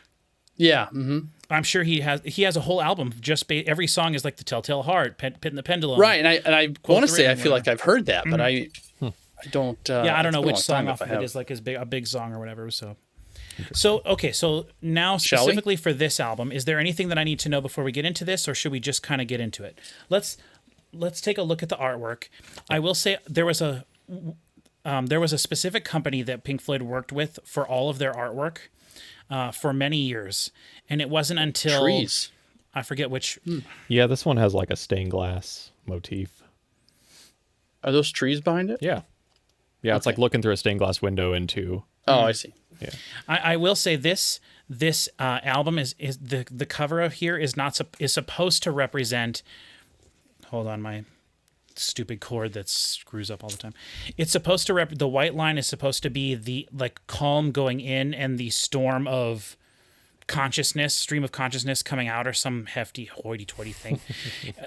Yeah. Mm-hmm. I'm sure he has a whole album just every song is like the Telltale Heart, Pit in the Pendulum. Right, and I want to say I feel whatever. like I've heard that, but I don't. Yeah, I don't know it's been a which long song time off if of I it have. is like a big song or whatever. So okay, so now Shall we? specifically for this album, is there anything that I need to know before we get into this, or should we just kind of get into it? Let's take a look at the artwork. I will say there was a specific company that Pink Floyd worked with for all of their artwork for many years, and it wasn't until Trees. I forget which. Yeah, this one has like a stained glass motif. Are those trees behind it? Yeah. Yeah, it's like looking through a stained glass window into. Oh, I see. Yeah. I will say this album is the cover of here is supposed to represent. Hold on, my stupid cord that screws up all the time. It's supposed to the white line is supposed to be the like calm going in and the storm of stream of consciousness coming out, or some hefty hoity-toity thing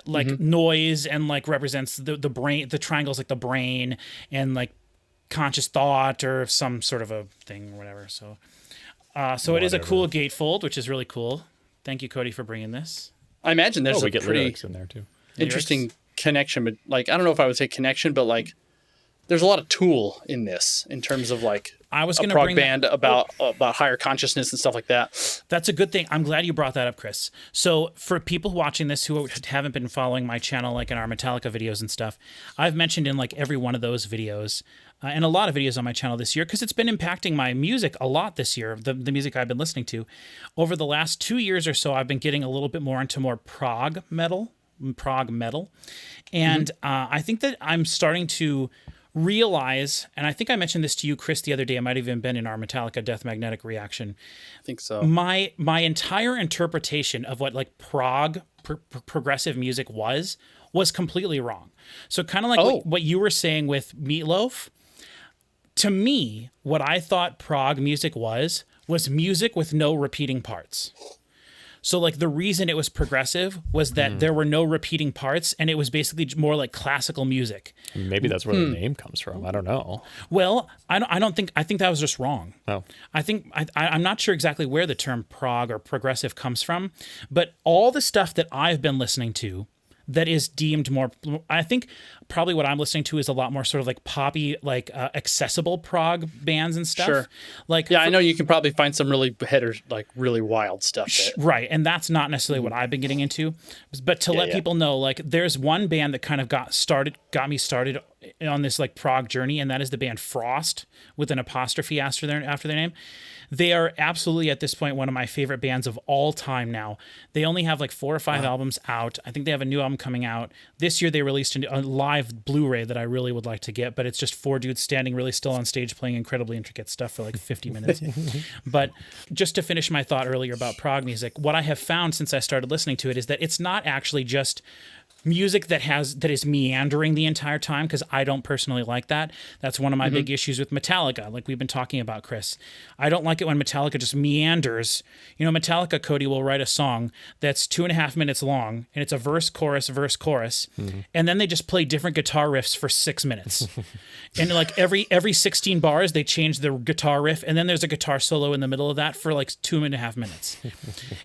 like noise, and like represents the brain. The triangle's like the brain, and like conscious thought or some sort of a thing or whatever. So it is a cool gatefold, which is really cool. Thank you, Cody, for bringing this. I imagine there's we a get pretty lyrics in there too. interesting connection, but like I don't know if I would say connection, but like there's a lot of Tool in this in terms of like I was a going to prog bring band about higher consciousness and stuff like that. That's a good thing. I'm glad you brought that up, Chris. So for people watching this who haven't been following my channel, like in our Metallica videos and stuff, I've mentioned in like every one of those videos and a lot of videos on my channel this year, because it's been impacting my music a lot this year, the music I've been listening to. Over the last 2 years or so, I've been getting a little bit more into more prog metal. And I think that I'm starting to realize, and I think I mentioned this to you, Chris, the other day. It might have even been in our Metallica Death Magnetic reaction. I think so. My entire interpretation of what like progressive music was completely wrong. So kind of like what you were saying with Meatloaf. To me, what I thought prog music was music with no repeating parts. So like the reason it was progressive was that there were no repeating parts, and it was basically more like classical music. Maybe that's where the name comes from. I don't know. Well, I think that was just wrong. Oh. I'm not sure exactly where the term prog or progressive comes from, but all the stuff that I've been listening to that is deemed more, I think probably what I'm listening to is a lot more sort of like poppy, like accessible prog bands and stuff. Sure. Like, Yeah, I know you can probably find some really like really wild stuff. right. And that's not necessarily what I've been getting into, but to let people know, like there's one band that kind of got me started on this like prog journey, and that is the band Frost with an apostrophe after their name. They are absolutely at this point one of my favorite bands of all time now. They only have like 4 or 5 albums out. I think they have a new album coming out. This year they released a live Blu-ray that I really would like to get, but it's just 4 dudes standing really still on stage playing incredibly intricate stuff for like 50 minutes. But just to finish my thought earlier about prog music, what I have found since I started listening to it is that it's not actually just music that is meandering the entire time, because I don't personally like that. That's one of my big issues with Metallica, like we've been talking about, Chris. I don't like it when Metallica just meanders. You know, Metallica, Cody, will write a song that's 2.5 minutes long, and it's a verse, chorus, and then they just play different guitar riffs for 6 minutes. And like every 16 bars, they change the guitar riff, and then there's a guitar solo in the middle of that for like 2.5 minutes.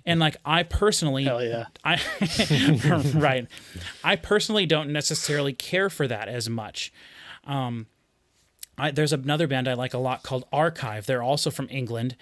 And like I personally, Hell yeah. Right. I personally don't necessarily care for that as much. There's another band I like a lot called Archive. They're also from England,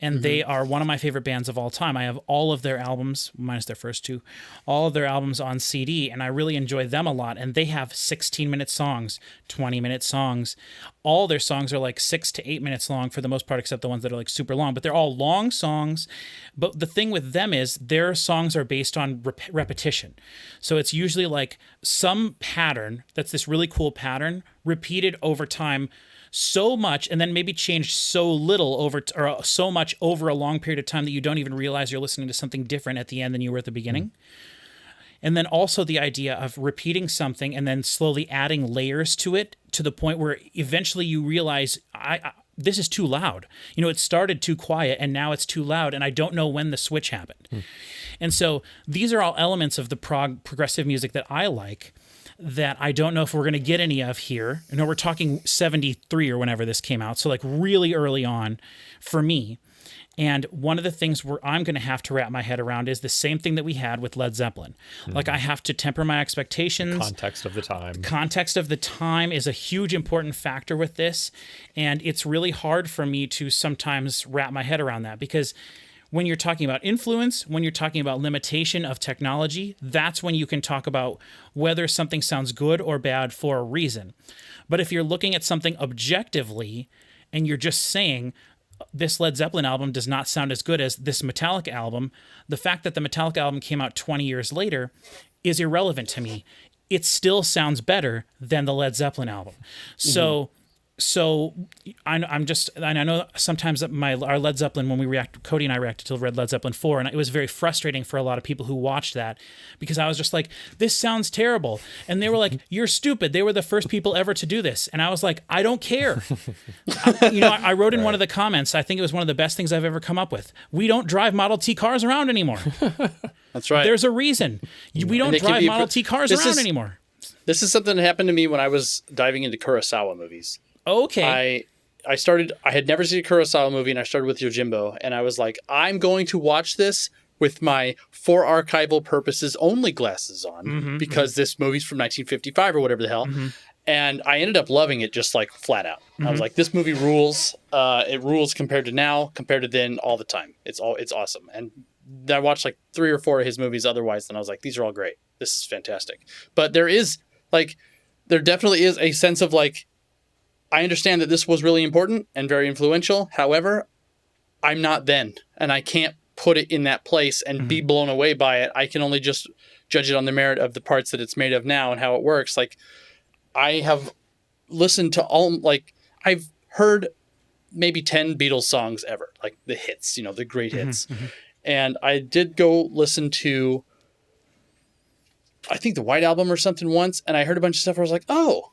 and they are one of my favorite bands of all time. I have all of their albums, minus their first 2, all of their albums on CD, and I really enjoy them a lot. And they have 16-minute songs, 20-minute songs. All their songs are like 6 to 8 minutes long for the most part, except the ones that are like super long. But they're all long songs. But the thing with them is their songs are based on repetition. So it's usually like some pattern that's this really cool pattern repeated over time so much, and then maybe changed so little or so much over a long period of time that you don't even realize you're listening to something different at the end than you were at the beginning. And then also the idea of repeating something and then slowly adding layers to it to the point where eventually you realize this is too loud. You know, it started too quiet and now it's too loud, and I don't know when the switch happened. And so these are all elements of the progressive music that I like, that I don't know if we're going to get any of here. I know we're talking 73 or whenever this came out, so like really early on for me. And one of the things where I'm going to have to wrap my head around is the same thing that we had with Led Zeppelin. Like, I have to temper my expectations. Context of the time. Context of the time is a huge important factor with this. And it's really hard for me to sometimes wrap my head around that, because when you're talking about influence, when you're talking about limitation of technology, that's when you can talk about whether something sounds good or bad for a reason. But if you're looking at something objectively and you're just saying this Led Zeppelin album does not sound as good as this Metallica album, the fact that the Metallica album came out 20 years later is irrelevant to me. It still sounds better than the Led Zeppelin album. So I know sometimes that our Led Zeppelin, when Cody and I reacted to Led Zeppelin 4, and it was very frustrating for a lot of people who watched that, because I was just like, this sounds terrible. And they were like, you're stupid. They were the first people ever to do this. And I was like, I don't care. I wrote in one of the comments, I think it was one of the best things I've ever come up with. We don't drive Model T cars around anymore. That's right. There's a reason. We don't drive Model T cars around anymore. This is something that happened to me when I was diving into Kurosawa movies. Okay. I had never seen a Kurosawa movie, and I started with Yojimbo, and I was like, I'm going to watch this with my for archival purposes only glasses on, because this movie's from 1955 or whatever the hell. And I ended up loving it just like flat out. I was like, this movie rules. It rules compared to now, compared to then, all the time. It's awesome. And I watched like 3 or 4 of his movies otherwise, and I was like, these are all great. This is fantastic. But there definitely is a sense of like, I understand that this was really important and very influential. However, I'm not then, and I can't put it in that place and be blown away by it. I can only just judge it on the merit of the parts that it's made of now and how it works. Like, I have listened to I've heard maybe 10 Beatles songs ever, like the hits, the great hits. And I did go listen to, I think, the White Album or something once, and I heard a bunch of stuff where I was like, oh,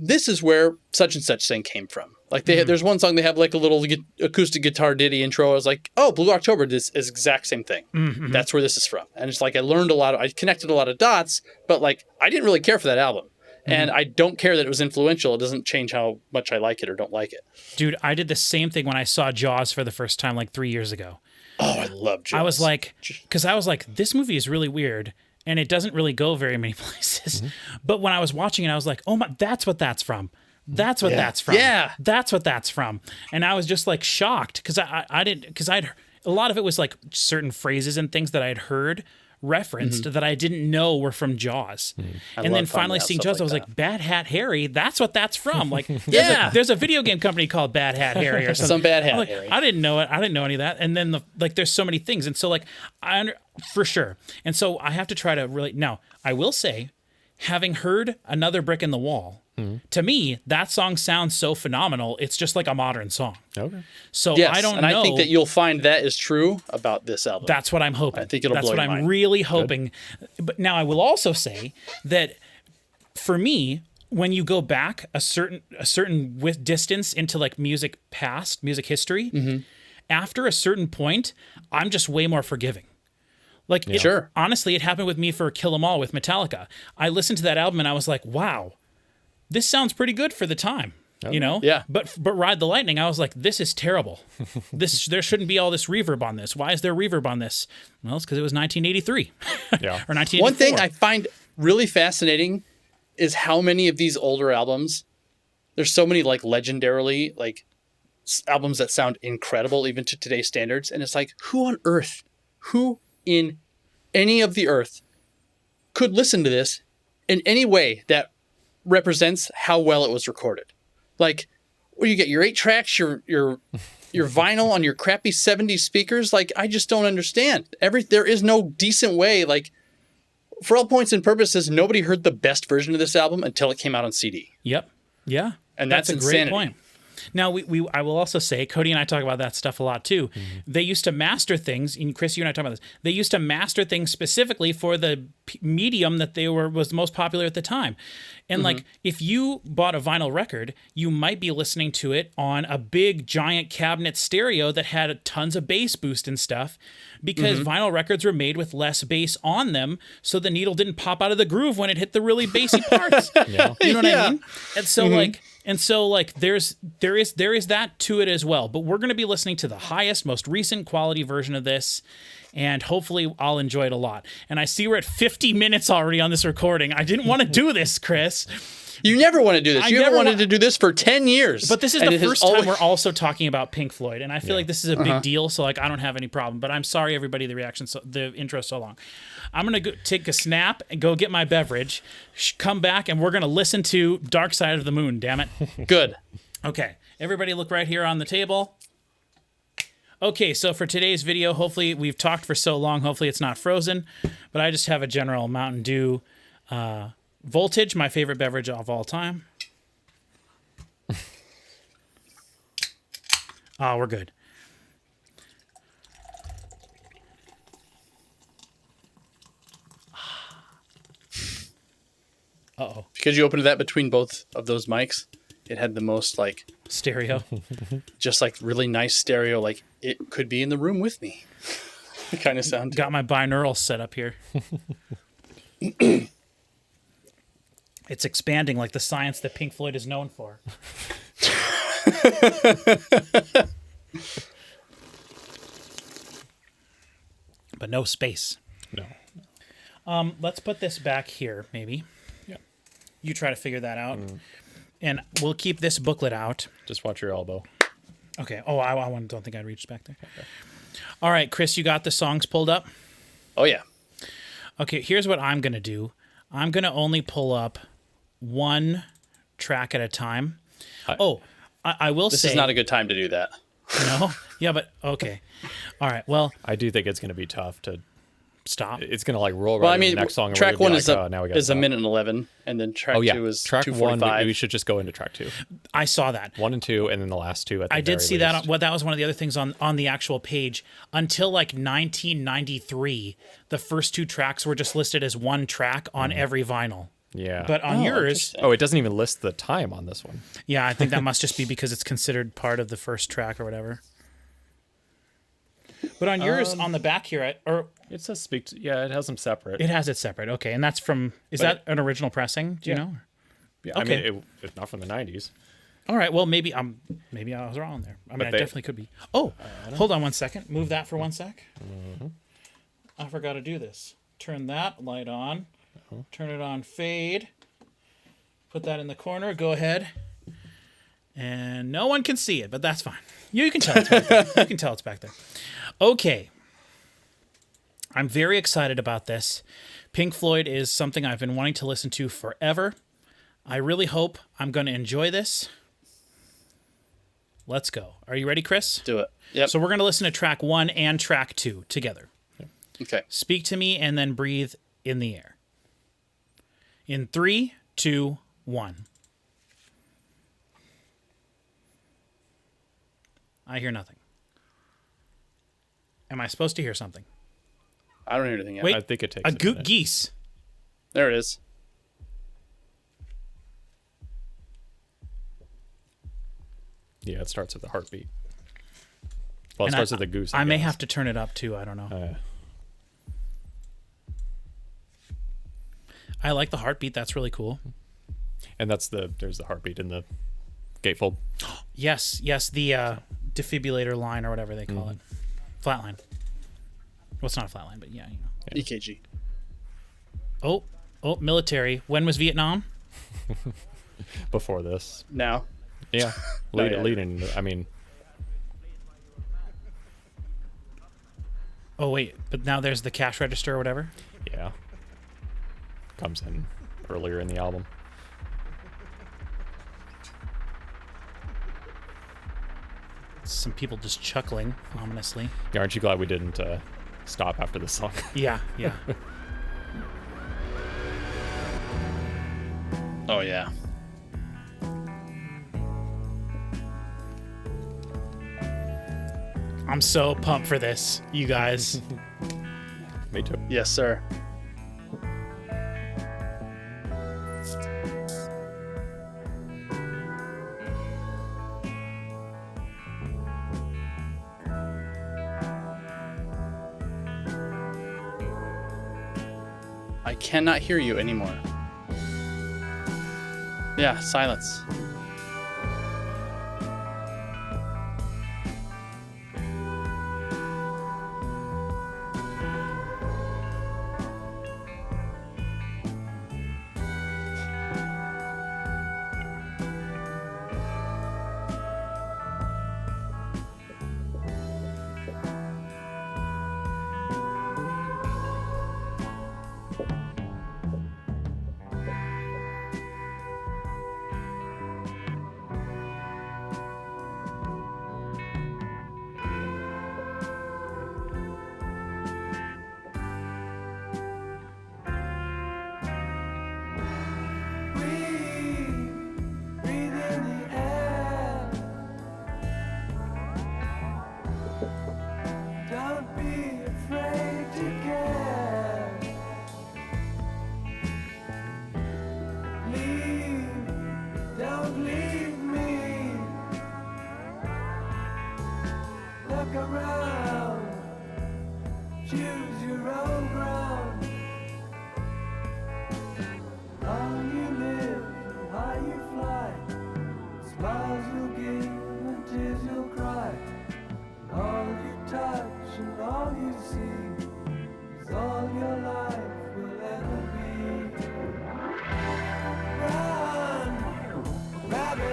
this is where such and such thing came from. Like, there's one song they have like a little acoustic guitar ditty intro. I was like, oh, Blue October, this is the exact same thing. That's where this is from. And it's like, I learned I connected a lot of dots, but like, I didn't really care for that album. And I don't care that it was influential. It doesn't change how much I like it or don't like it. Dude, I did the same thing when I saw Jaws for the first time like 3 years ago. Oh, I love Jaws. I was like, this movie is really weird, and it doesn't really go very many places. But when I was watching it, I was like, oh my, that's what that's from. That's what that's from. Yeah. That's what that's from. And I was just like shocked, because a lot of it was like certain phrases and things that I had heard referenced that I didn't know were from Jaws. And then finally seeing Jaws, I was like, Bad Hat Harry, that's what that's from. Like, there's a video game company called Bad Hat Harry or something. Some Bad Hat like, Harry. I didn't know it. I didn't know any of that. And then there's so many things. And so like, for sure. And so I have to try to really, now I will say, having heard Another Brick in the Wall, to me, that song sounds so phenomenal. It's just like a modern song. Okay. So yes, I don't and know. I think that you'll find that is true about this album. That's what I'm hoping. I think it'll blow your mind. That's what I'm really hoping. Good. But now I will also say that for me, when you go back a certain distance into like music history, after a certain point, I'm just way more forgiving. Like, honestly, it happened with me for Kill 'Em All with Metallica. I listened to that album and I was like, wow, this sounds pretty good for the time. Yeah. But Ride the Lightning, I was like, this is terrible. There shouldn't be all this reverb on this. Why is there reverb on this? Well, it's because it was 1983 or 1984. One thing I find really fascinating is how many of these older albums, there's so many like legendarily like albums that sound incredible even to today's standards, and it's like, who in any of the earth could listen to this in any way that represents how well it was recorded? Like, where you get your 8 tracks, your vinyl on your crappy 70s speakers. Like, I just don't understand. There is no decent way. Like, for all points and purposes, nobody heard the best version of this album until it came out on CD. Yep. Yeah. And that's a insanity. Great point. Now, I will also say, Cody and I talk about that stuff a lot too. They used to master things, and Chris, you and I talk about this. They used to master things specifically for the medium that was most popular at the time. And like, if you bought a vinyl record, you might be listening to it on a big giant cabinet stereo that had tons of bass boost and stuff, because vinyl records were made with less bass on them, so the needle didn't pop out of the groove when it hit the really bassy parts. You know what I mean? And so like, And so like there is that to it as well. But we're going to be listening to the highest, most recent quality version of this, and hopefully I'll enjoy it a lot. And I see we're at 50 minutes already on this recording. I didn't want to do this, Chris. You never want to do this. You never wanted to do this for 10 years. But this is the first time we're also talking about Pink Floyd, and I feel like this is a big deal, so like I don't have any problem. But I'm sorry, everybody, the intro's so long. I'm going to take a snap and go get my beverage, come back, and we're going to listen to Dark Side of the Moon, damn it. Good. Okay, everybody look right here on the table. Okay, so for today's video, hopefully we've talked for so long, hopefully it's not frozen, but I just have a general Mountain Dew Voltage, my favorite beverage of all time. Oh, we're good. Uh-oh. Because you opened that between both of those mics, it had the most, like... Stereo. Just, like, really nice stereo. Like, it could be in the room with me. Kind of sound. Got my binaural set up here. It's expanding like the science that Pink Floyd is known for. But no space. No. Let's put this back here, maybe. Yeah. You try to figure that out. And we'll keep this booklet out. Just watch your elbow. Okay. Oh, I don't think I'd reach back there. Okay. All right, Chris, you got the songs pulled up? Oh, yeah. Okay, here's what I'm going to do. I'm going to only pull up one track at a time. I will say... This is not a good time to do that. No? Yeah, but okay. All right, well... I do think it's going to be tough to... Stop. It's going to like roll right into the next song. Track one is now we gotta a stop. minute and 11, and then track two is track 2:45. one. We should just go into track 2. I saw that. 1 and 2, and then the last 2 at the I did very see least. that. Well, that was one of the other things on the actual page. Until like 1993, the first 2 tracks were just listed as one track on every vinyl. Yeah. But on yours... Oh, it doesn't even list the time on this one. Yeah, I think that must just be because it's considered part of the first track or whatever. But on yours, on the back here, It says speak to... Yeah, it has them separate. it has it separate. Okay, and that's from... Is that an original pressing? Do you know? Yeah, Okay. I mean, it's not from the 90s. All right, well, maybe I was wrong there. I mean, I definitely could be. Oh, hold on one second. Move that for one sec. I forgot to do this. Turn that light on. Turn it on fade. Put that in the corner. Go ahead. And no one can see it, but that's fine. You can tell it's back there. You can tell it's back there. Okay. I'm very excited about this. Pink Floyd is something I've been wanting to listen to forever. I really hope I'm going to enjoy this. Let's go. Are you ready, Chris? Do it. Yep. So we're going to listen to track 1 and track 2 together. Okay. Speak to me and then breathe in the air. In 3, 2, 1. I hear nothing. Am I supposed to hear something? I don't hear anything yet. Wait, I think it takes a minute. geese. There it is. Yeah, it starts with a heartbeat. Well, it And starts with a goose. I may guess. have to turn it up too. I don't know. I like the heartbeat. That's really cool. And there's the heartbeat in the gatefold. Yes, the defibrillator line or whatever they call it. Flatline. Well, it's not a flatline, but yeah, you know. EKG. Oh, military. When was Vietnam? Before this. Now. Yeah. Leading. I mean. Oh, wait. But now there's the cash register or whatever? Yeah. Comes in earlier in the album. Some people just chuckling ominously. Yeah, aren't you glad we didn't stop after this song? Yeah. Oh, yeah. I'm so pumped for this, you guys. Me too. Yes, sir. I cannot hear you anymore. Yeah, silence.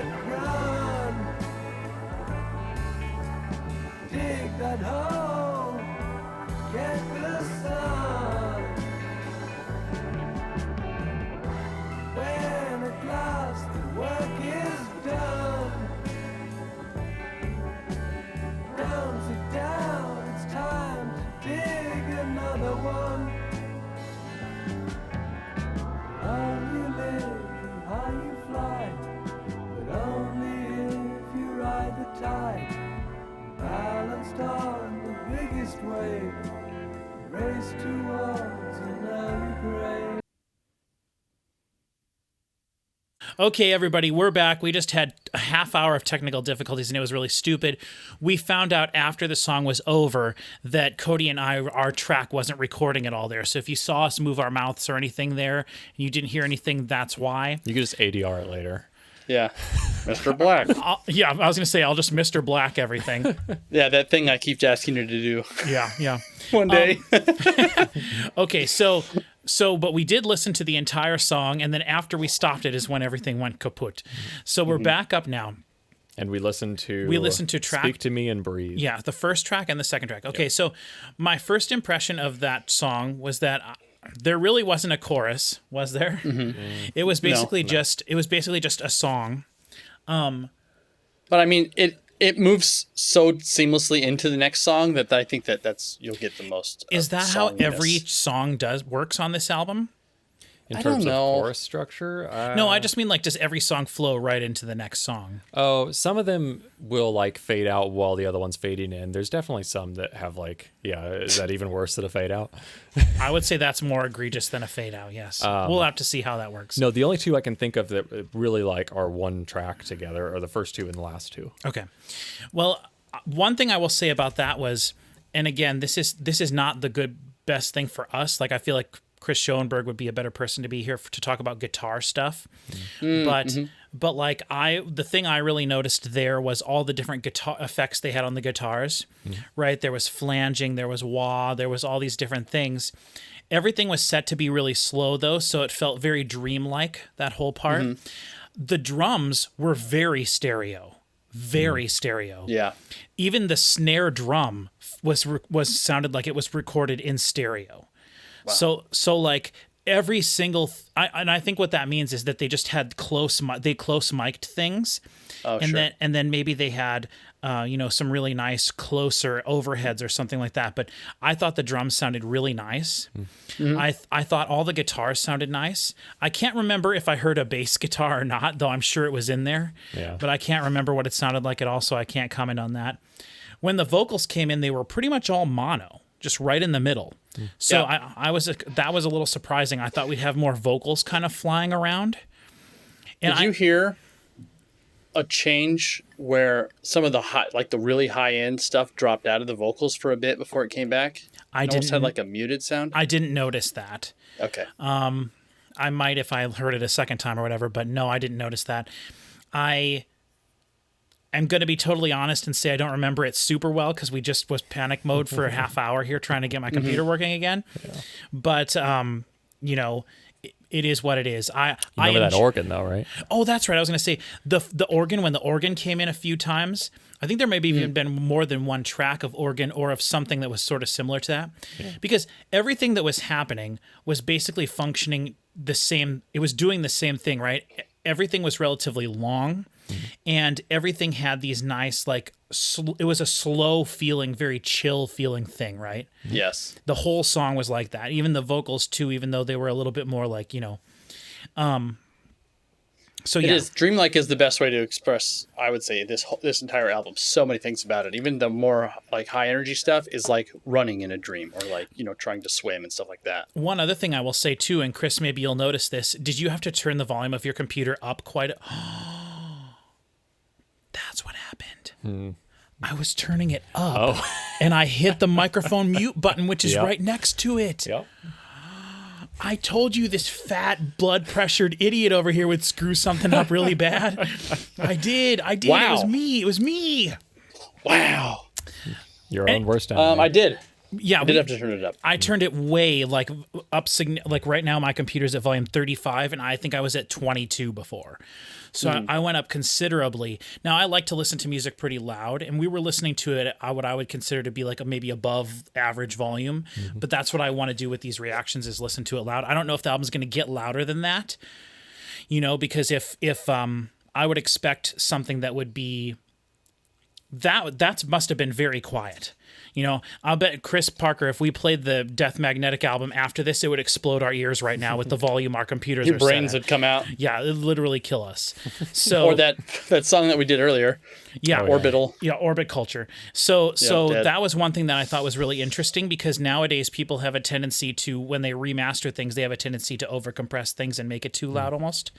run. Dig that hole, get the sun. When at last the work is done, down, sit down, it's time to dig another one. How you live and how you fly, but only if you ride the tide. Balanced on the biggest wave, race towards an early grave. Okay, everybody, we're back. We just had a half hour of technical difficulties, and it was really stupid. We found out after the song was over that Cody and I, our track wasn't recording at all there. So if you saw us move our mouths or anything there, and you didn't hear anything, that's why. You can just ADR it later. Yeah. Mr. Black. I was going to say, I'll just Mr. Black everything. Yeah, that thing I keep asking you to do. Yeah. One day. Okay, but we did listen to the entire song, and then after we stopped it is when everything went kaput. So we're back up now. And we listened to track. Speak to Me and Breathe. Yeah, the first track and the second track. Okay, So my first impression of that song was that there really wasn't a chorus, was there? Mm-hmm. It was basically just a song. But I mean, it moves so seamlessly into the next song that I think that's you'll get the most. Is that how every song works on this album? In terms of chorus structure? No, I just mean does every song flow right into the next song? Oh, some of them will fade out while the other one's fading in. There's definitely some that have is that even worse than a fade out? I would say that's more egregious than a fade out, yes. We'll have to see how that works. No, the only two I can think of that really are one track together are the first two and the last two. Okay. Well, one thing I will say about that was, and again, this is not the best thing for us. I feel like Chris Schoenberg would be a better person to be here to talk about guitar stuff. But the thing I really noticed there was all the different guitar effects they had on the guitars, right? There was flanging, there was wah, there was all these different things. Everything was set to be really slow though, so it felt very dreamlike, that whole part. The drums were very stereo. Yeah. Even the snare drum was sounded like it was recorded in stereo. Wow. So every single I think what that means is that they just had close mic'd things, and then maybe they had some really nice closer overheads or something like that. But I thought the drums sounded really nice. Mm-hmm. I thought all the guitars sounded nice. I can't remember if I heard a bass guitar or not, though I'm sure it was in there. Yeah. But I can't remember what it sounded like at all, so I can't comment on that. When the vocals came in, they were pretty much all mono, just right in the middle. So that was a little surprising. I thought we'd have more vocals kind of flying around. And Did you hear a change where some of the the really high end stuff dropped out of the vocals for a bit before it came back? It almost had a muted sound. I didn't notice that. Okay. I might if I heard it a second time or whatever, but no, I didn't notice that. I'm going to be totally honest and say I don't remember it super well because we just was panic mode for a half hour here trying to get my computer working again. Yeah. But, it is what it is. You remember that organ though, right? Oh, that's right. I was going to say the organ, when the organ came in a few times, I think there maybe even been more than one track of organ or of something that was sort of similar to that. Yeah. Because everything that was happening was basically functioning the same. It was doing the same thing, right? Everything was relatively long. And everything had these nice, it was a slow feeling, very chill feeling thing, right? Yes. The whole song was like that. Even the vocals, too, even though they were a little bit more So it is. Dreamlike is the best way to express, I would say, this entire album. So many things about it. Even the more high energy stuff is like running in a dream or trying to swim and stuff like that. One other thing I will say, too, and Chris, maybe you'll notice this. Did you have to turn the volume of your computer up quite That's what happened. I was turning it up, and I hit the microphone mute button, which is right next to it. Yep. I told you this fat, blood-pressured idiot over here would screw something up really bad. I did. Wow. It was me. Wow. Your own worst enemy. I did. Yeah, I did have to turn it up. I turned it way up. Right now, my computer's at volume 35, and I think I was at 22 before. So I went up considerably. Now, I like to listen to music pretty loud, and we were listening to it at what I would consider to be like a maybe above average volume, but that's what I want to do with these reactions is listen to it loud. I don't know if the album's going to get louder than that, because if I would expect something that would be that must have been very quiet. I'll bet Chris Parker, if we played the Death Magnetic album after this, it would explode our ears right now with the volume our computers Your are brains set at. would come out. Yeah, it would literally kill us. So Or that song that we did earlier. yeah, Orbital. Yeah, Orbit Culture. So dead. that was one thing that I thought was really interesting because nowadays people have a tendency to, when they remaster things, they have a tendency to overcompress things and make it too loud almost.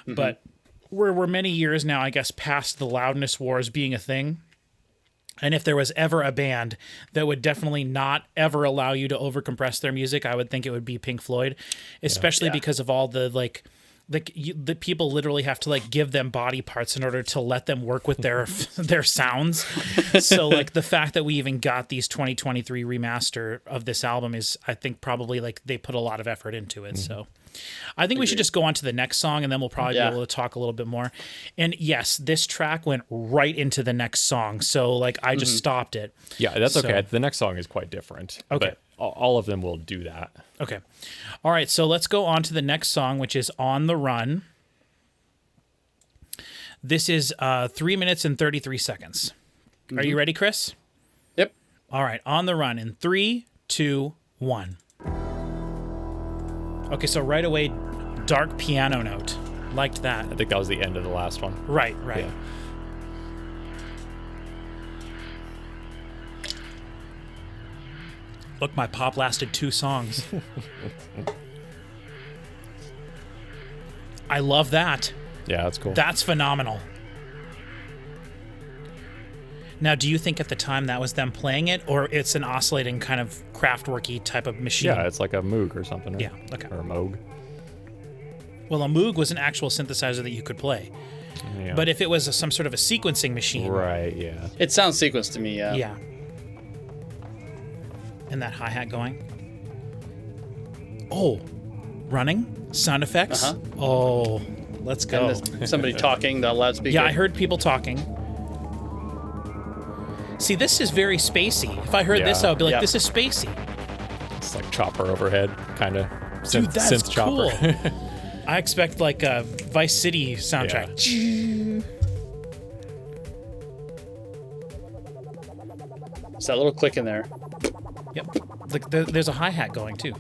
But we're many years now, I guess, past the loudness wars being a thing. And if there was ever a band that would definitely not ever allow you to overcompress their music, I would think it would be Pink Floyd, especially because of all the the people literally have to give them body parts in order to let them work with their their sounds. So the fact that we even got these 2023 remaster of this album is, I think, probably they put a lot of effort into it. So I think we should just go on to the next song, and then we'll probably be able to talk a little bit more. And yes, this track went right into the next song. So I just stopped it. Yeah, that's okay. The next song is quite different. Okay. But all of them will do that. Okay. All right. So let's go on to the next song, which is On the Run. This is 3 minutes and 33 seconds. Are you ready, Chris? Yep. All right. On the Run in 3, 2, 1. Okay, so right away, dark piano note. Liked that. I think that was the end of the last one. Right. Yeah. Look, my pop lasted 2 songs. I love that. Yeah, that's cool. That's phenomenal. Now, do you think at the time that was them playing it, or it's an oscillating kind of Kraftwerky type of machine? Yeah, it's like a Moog or something. Right? Yeah, okay. Or a Moog. Well, a Moog was an actual synthesizer that you could play. Yeah. But if it was some sort of a sequencing machine... Right, yeah. It sounds sequenced to me, yeah. Yeah. And that hi-hat going. Oh, running? Sound effects? Uh-huh. Oh, let's go. And there's somebody talking, the loudspeaker. Yeah, I heard people talking. See, this is very spacey. If I heard this, I would be like, this is spacey. It's like chopper overhead, kind of. Dude, that's synth cool. chopper. I expect like a Vice City soundtrack. It's that little click in there. Yep. There's a hi-hat going, too.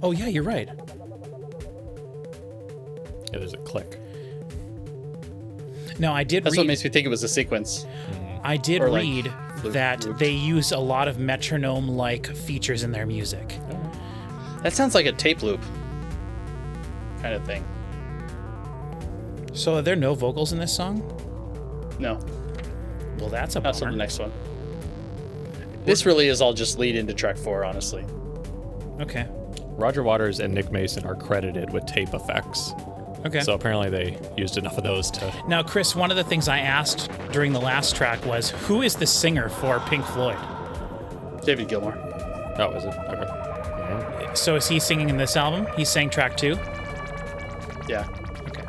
Oh, yeah, you're right. Yeah, there's a click. Now, I did That's read... what makes me think it was a sequence. I did Or, like, read that they use a lot of metronome-like features in their music. That sounds like a tape loop kind of thing. So are there no vocals in this song? No, Well, that's a that's on bummer. the next one. This really is all just lead into track 4, honestly. Okay. Roger Waters and Nick Mason are credited with tape effects. Okay. So apparently they used enough of those to... Now, Chris, one of the things I asked during the last track was, who is the singer for Pink Floyd? David Gilmour. Oh, is it? Okay. Yeah. So is he singing in this album? He sang track 2? Yeah. Okay.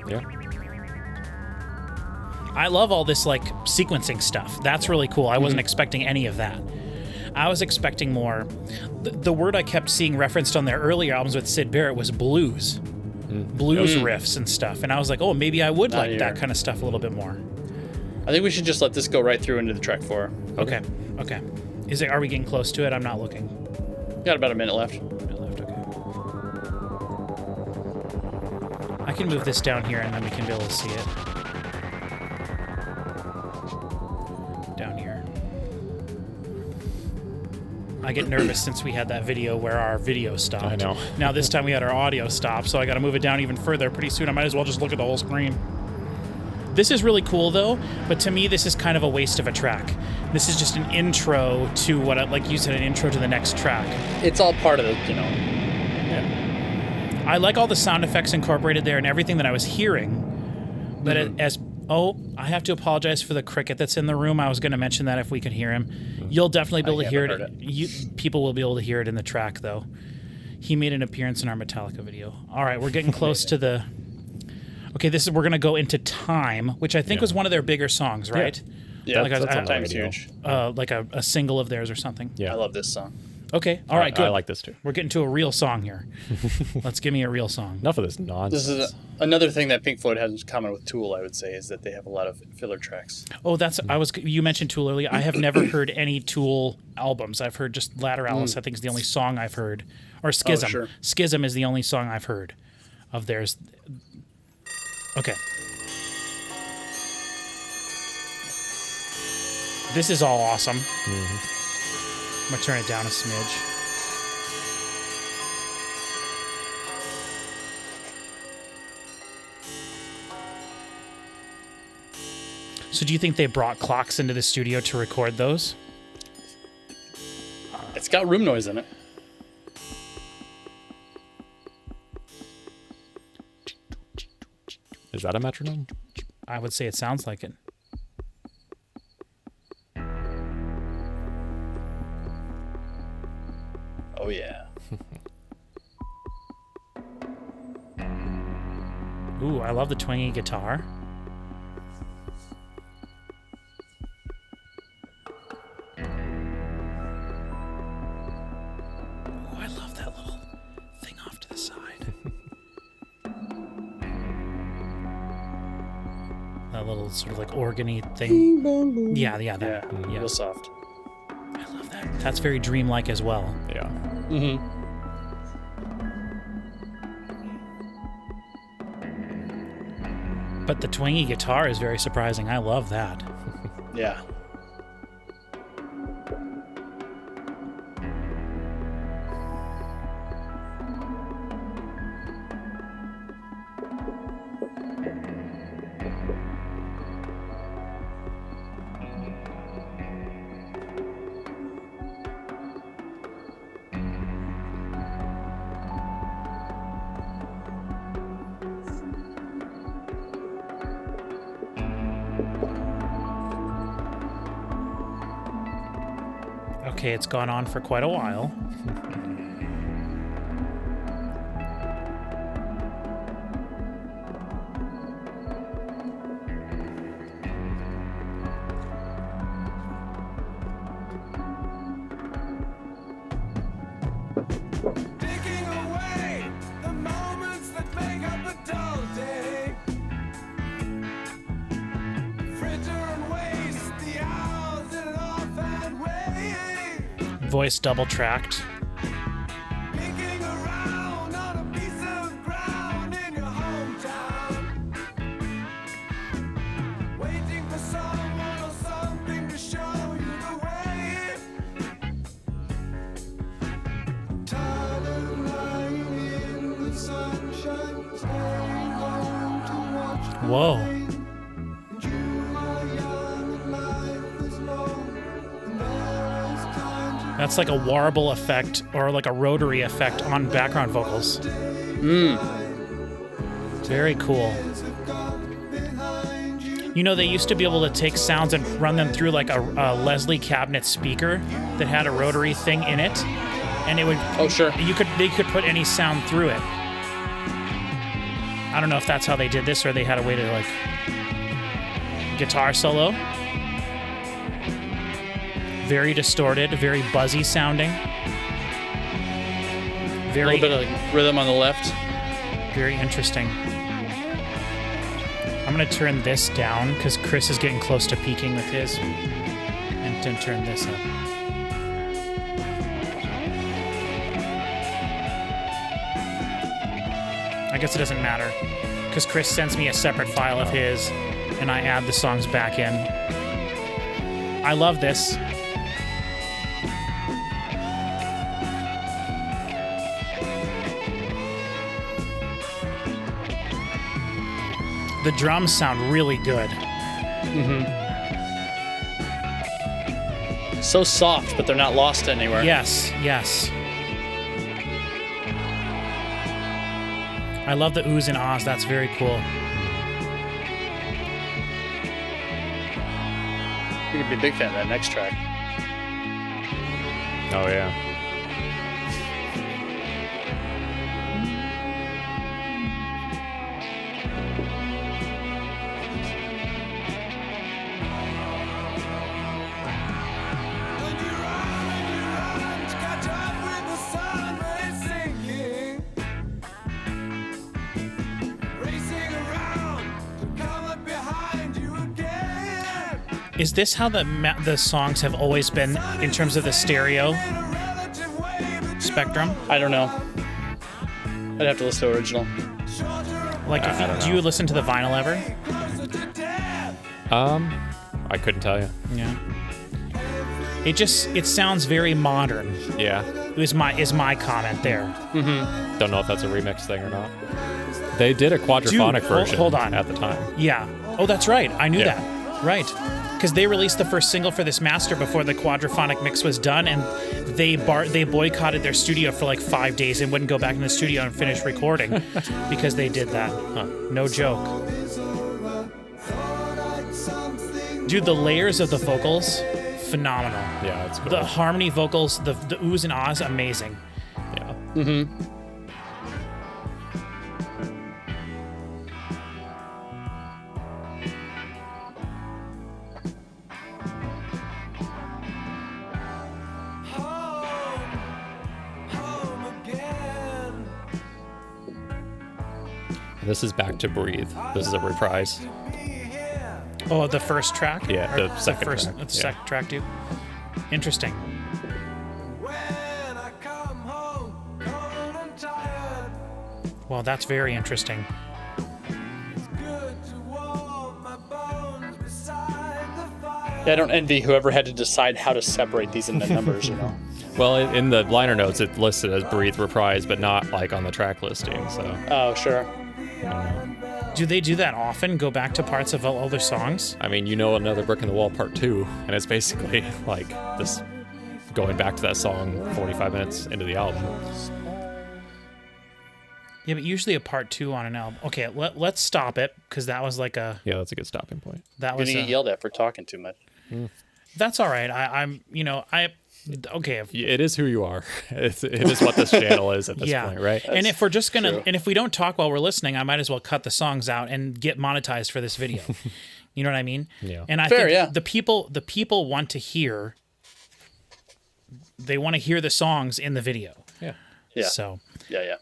Yeah. I love all this like sequencing stuff. That's really cool. I wasn't expecting any of that. I was expecting more. The word I kept seeing referenced on their earlier albums with Syd Barrett was blues. Blues riffs and stuff. And I was like, oh, maybe I would like that kind of stuff a little bit more. I think we should just let this go right through into the track 4. Okay. Are we getting close to it? I'm not looking. Got about a minute left. Okay. I can move this down here and then we can be able to see it. Down here. I get nervous since we had that video where our video stopped. I know. Now this time we had our audio stop, so I got to move it down even further. Pretty soon I might as well just look at the whole screen. This is really cool though, but to me this is kind of a waste of a track. This is just an intro to what, like you said, an intro to the next track. It's all part of the, Yeah. I like all the sound effects incorporated there and everything that I was hearing, but I have to apologize for the cricket that's in the room. I was going to mention that if we could hear him. You'll definitely be able to hear it. People will be able to hear it in the track though. He made an appearance in our Metallica video. All right, we're getting close to the... Okay, we're going to go into Time, which I think was one of their bigger songs, right? Yeah, like Time's huge. Like a single of theirs or something. Yeah. I love this song. Okay, all right, good. I like this too. We're getting to a real song here. Let's give me a real song. Enough of this nonsense. This is another thing that Pink Floyd has in common with Tool, I would say, is that they have a lot of filler tracks. Oh, you mentioned Tool earlier. I have never heard any Tool albums. I've heard just Lateralis, I think is the only song I've heard. Or Schism. Oh, sure. Schism is the only song I've heard of theirs. Okay. This is all awesome. I'm going to turn it down a smidge. So do you think they brought clocks into the studio to record those? It's got room noise in it. Is that a metronome? I would say it sounds like it. Oh, yeah. Ooh, I love the twangy guitar. Ooh, I love that little thing off to the side. That little sort of like organ-y thing. Yeah, that. Yeah, Yeah. real soft. I love that. That's very dreamlike as well. Yeah. Mm-hmm. But the twangy guitar is very surprising. I love that. Yeah. Okay, it's gone on for quite a while. Taking away the moments that make up a dull day. Fritter and waste the hours in an offhand way. Voice double tracked. Picking around on a piece of ground in your hometown. Waiting for someone or something to show you the way. Tired of lying in the sunshine, staying home to watch the Whoa. rain. And you are young and life is long, and there is time to That's like a warble effect or like a rotary effect on background vocals. Very cool. You know, they used to be able to take sounds and run them through like a Leslie cabinet speaker that had a rotary thing in it, and it would. Oh, sure. They could put any sound through it. I don't know if that's how they did this or they had a way to like guitar solo. Very distorted, very buzzy sounding. A Very, little bit of rhythm on the left. very interesting. I'm gonna turn this down because Chris is getting close to peaking with his, and then turn this up. I guess it doesn't matter because Chris sends me a separate file of his, and I add the songs back in. I love this. The drums sound really good. So soft, but they're not lost anywhere. Yes, yes. I love the oohs and ahs. That's very cool. You could be a big fan of that next track. Oh yeah. Is this how the songs have always been in terms of the stereo spectrum? I don't know. I'd have to listen to original. Like, do you listen to the vinyl ever? I couldn't tell you. Yeah. It sounds very modern. Yeah. Is my comment there. Mm-hmm. Don't know if that's a remix thing or not. They did a quadraphonic version hold on. at the time. Yeah. Oh, that's right. I knew that. Right. Because they released the first single for this master before the quadraphonic mix was done, and they boycotted their studio for like 5 days and wouldn't go back in the studio and finish recording because they did that. Huh. No joke. Dude, the layers of the vocals, phenomenal. Yeah, it's cool. The harmony vocals, the oohs and ahs, amazing. Yeah. Mm-hmm. This is Back to Breathe. This is a reprise. Oh, the first track? Yeah, the second first, track. The second track, too. Interesting. Well, that's very interesting. Yeah, I don't envy whoever had to decide how to separate these into numbers, you know. Well, in the liner notes, it's listed as Breathe Reprise, but not like on the track listing. So. Oh, sure. Do they do that often? Go back to parts of older songs? I mean, Another Brick in the Wall Part 2, and it's basically like this going back to that song 45 minutes into the album. Yeah, but usually a part 2 on an album. Okay, let's stop it, because that was like a... Yeah, that's a good stopping point. That was You're gonna get yelled at for talking too much. That's all right. Okay. It is who you are. It is what this channel is at this point, right? And if we're just gonna, true. and if we don't talk while we're listening, I might as well cut the songs out and get monetized for this video. You know what I mean? Yeah. And I Fair, think yeah. the people want to hear. They want to hear the songs in the video. Yeah. Yeah. So Yeah.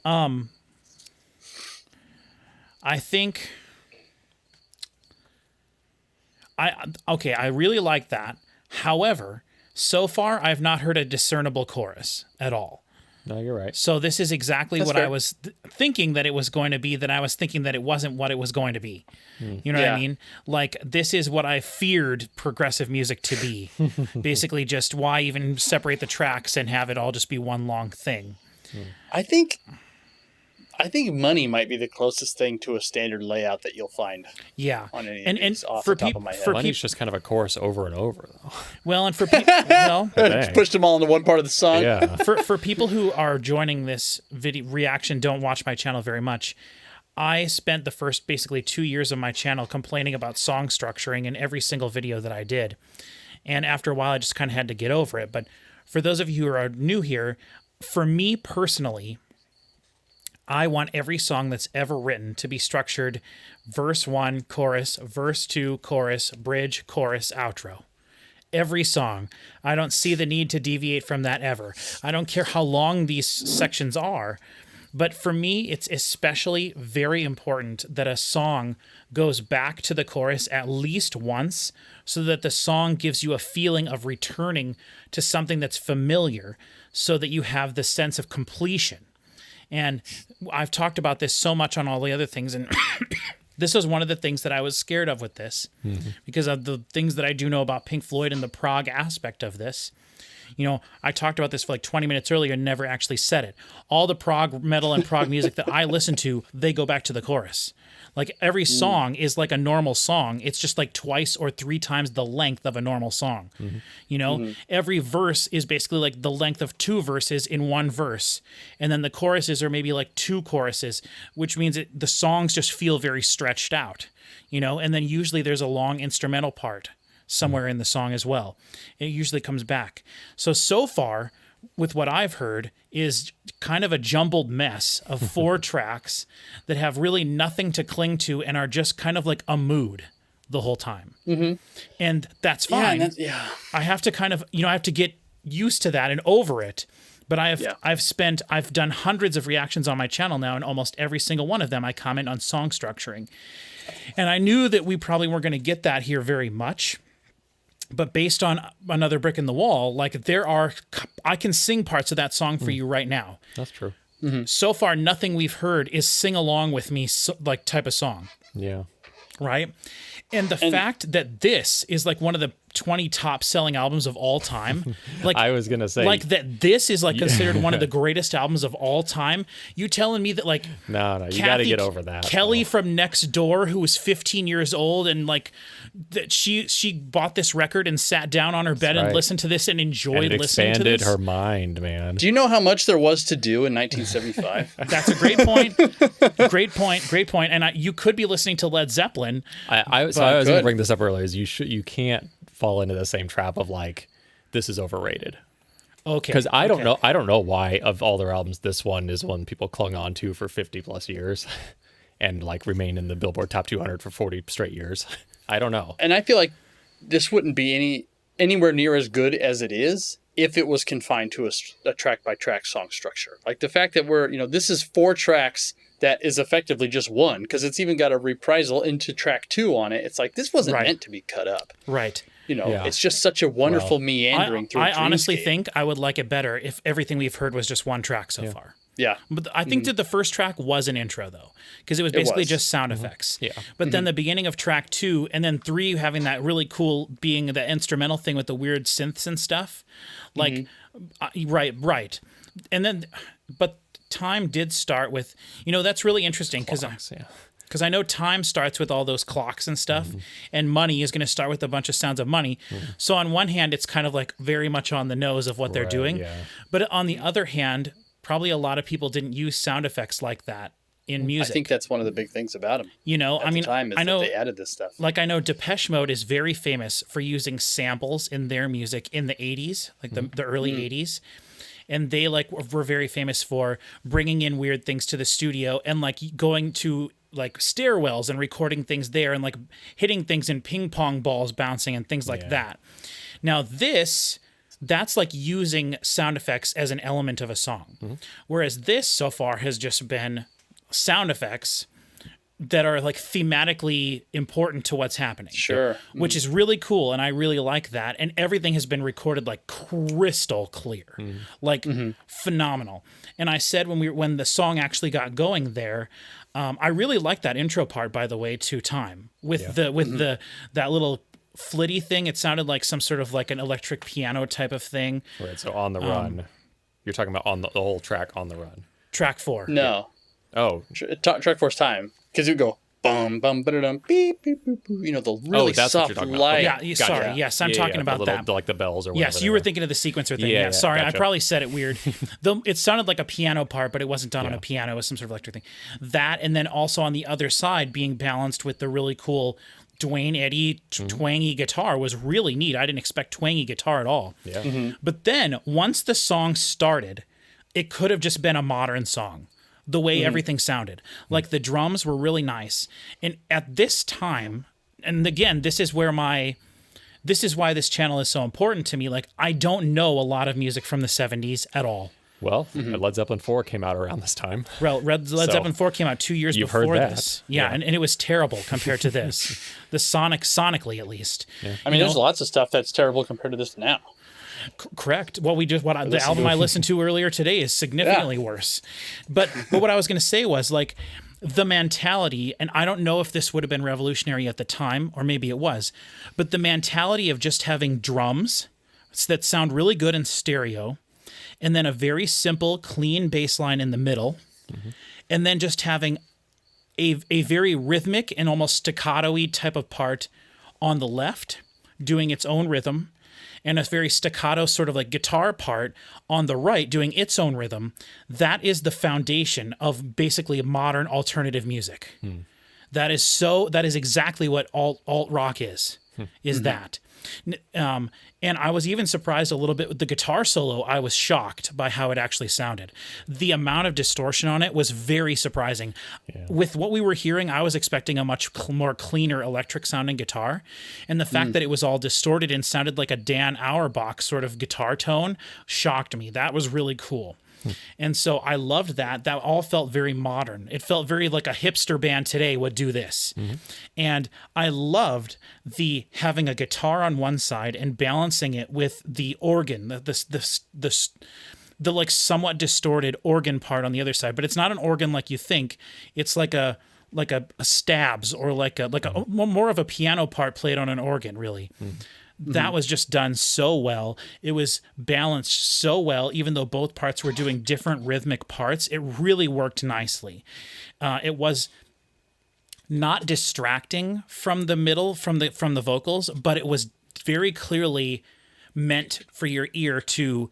I think. I really like that. However, so far I've not heard a discernible chorus at all. No, you're right. So this is exactly That's what fair. I was thinking that it was going to be, that I was thinking that it wasn't what it was going to be. You know what I Yeah. mean? Like, this is what I feared progressive music to be. Basically, just why even separate the tracks and have it all just be one long thing? I think money might be the closest thing to a standard layout that you'll find. Yeah. On any of and these off for the top people, of my head. for Money's just kind of a chorus over and over, though. well, and for people, well, Dang. Pushed them all into one part of the song. Yeah. for people who are joining this video reaction, don't watch my channel very much. I spent the first basically 2 years of my channel complaining about song structuring in every single video that I did. And after a while, I just kind of had to get over it. But for those of you who are new here, for me personally, I want every song that's ever written to be structured verse 1, chorus, verse 2, chorus, bridge, chorus, outro. Every song. I don't see the need to deviate from that ever. I don't care how long these sections are. But for me, it's especially very important that a song goes back to the chorus at least once so that the song gives you a feeling of returning to something that's familiar so that you have the sense of completion. And I've talked about this so much on all the other things, and this was one of the things that I was scared of with this because of the things that I do know about Pink Floyd and the prog aspect of this. You know, I talked about this for like 20 minutes earlier and never actually said it. All the prog metal and prog music that I listen to, they go back to the chorus. Like every song is like a normal song. It's just like twice or 3 times the length of a normal song. You know, every verse is basically like the length of 2 verses in one verse. And then the choruses are maybe like 2 choruses, which means the songs just feel very stretched out, you know, and then usually there's a long instrumental part somewhere in the song as well. It usually comes back. So far, with what I've heard, is kind of a jumbled mess of 4 tracks that have really nothing to cling to and are just kind of like a mood the whole time. And that's fine. I have to kind of, you know, I have to get used to that and over it. But I've done hundreds of reactions on my channel now, and almost every single one of them I comment on song structuring. And I knew that we probably weren't going to get that here very much. But based on Another Brick in the Wall, like I can sing parts of that song for you right now. That's true. So far, nothing we've heard is sing along with me like type of song. Yeah. Right. And the fact that this is like one of the 20 top selling albums of all time, like I was gonna say, like that this is like considered one of the greatest albums of all time. You telling me that like no, you got to get over that. Kelly from next door, who was 15 years old, and like that she bought this record and sat down on her bed and listened to this and enjoyed listening to this. Expanded her mind, man. Do you know how much there was to do in 1975? That's a great point. Great point. And you could be listening to Led Zeppelin. I was going to bring this up earlier. Is you can't fall into the same trap of like this is overrated. Okay. Because I don't know why of all their albums this one is one people clung on to for 50 plus years and like remain in the Billboard Top 200 for 40 straight years. I don't know. And I feel like this wouldn't be anywhere near as good as it is if it was confined to a track by track song structure. Like the fact that this is 4 tracks that is effectively just one, because it's even got a reprisal into track 2 on it. It's like, this wasn't meant to be cut up. Right. It's just such a wonderful meandering through I honestly think I would like it better if everything we've heard was just one track so far. Yeah. But I think that the first track was an intro, though, because it was basically just sound effects. Yeah. But then the beginning of track 2 and then 3 having that really cool being the instrumental thing with the weird synths and stuff. Like, right. And then, but Time did start with, that's really interesting because I know Time starts with all those clocks and stuff, and Money is going to start with a bunch of sounds of money. So on one hand, it's kind of like very much on the nose of what they're doing. Yeah. But on the other hand, probably a lot of people didn't use sound effects like that in music. I think that's one of the big things about them. I know they added this stuff. Like I know Depeche Mode is very famous for using samples in their music in the 80s, like the early 80s. And they were very famous for bringing in weird things to the studio and like going to like stairwells and recording things there and like hitting things in ping pong balls bouncing and things like that. Now that's like using sound effects as an element of a song. Whereas this so far has just been sound effects that are like thematically important to what's happening. Sure. Which is really cool. And I really like that. And everything has been recorded like crystal clear, like phenomenal. And I said when the song actually got going there, I really like that intro part, by the way, to Time with that little flitty thing. It sounded like some sort of like an electric piano type of thing. Right. So On the Run, you're talking about on the whole track On the Run. Track 4. No. Oh, track 4's Time, because it would go bum bum ba-da-dum beep beep boop boop. The really soft light. Yeah, gotcha. Sorry. Yes, I'm talking about that. Like the bells or whatever. Yes, you were thinking of the sequencer thing. Yeah, sorry, gotcha. I probably said it weird. It sounded like a piano part, but it wasn't done on a piano. It was some sort of electric thing. That, and then also on the other side being balanced with the really cool Dwayne Eddy twangy guitar was really neat. I didn't expect twangy guitar at all. Yeah. But then once the song started, it could have just been a modern song. The way everything sounded. Like the drums were really nice. And at this time, and again, this is why this channel is so important to me. Like, I don't know a lot of music from the 70s at all. Well, Led Zeppelin 4 came out around this time. Well, Led Zeppelin 4 came out 2 years before this. Yeah. And it was terrible compared to this. Sonically at least. Yeah. I mean, there's lots of stuff that's terrible compared to this now. Correct. Well, the album I listened to earlier today is significantly worse. But what I was going to say was like the mentality, and I don't know if this would have been revolutionary at the time, or maybe it was, but the mentality of just having drums that sound really good in stereo, and then a very simple, clean bass line in the middle, and then just having a very rhythmic and almost staccato-y type of part on the left, doing its own rhythm, and a very staccato sort of like guitar part on the right doing its own rhythm. That is the foundation of basically modern alternative music. That is exactly what alt rock is that. And I was even surprised a little bit with the guitar solo. I was shocked by how it actually sounded. The amount of distortion on it was very surprising. Yeah. With what we were hearing, I was expecting a much more cleaner electric sounding guitar. And the fact that it was all distorted and sounded like a Dan Auerbach sort of guitar tone shocked me. That was really cool. And so I loved that. That all felt very modern. It felt very like a hipster band today would do this. And I loved the having a guitar on one side and balancing it with the organ, the like somewhat distorted organ part on the other side. But it's not an organ like you think. It's like a stabs or like a more of a piano part played on an organ, really. That was just done so well. It was balanced so well, even though both parts were doing different rhythmic parts. It really worked nicely. It was not distracting from the middle, from the vocals, but it was very clearly meant for your ear to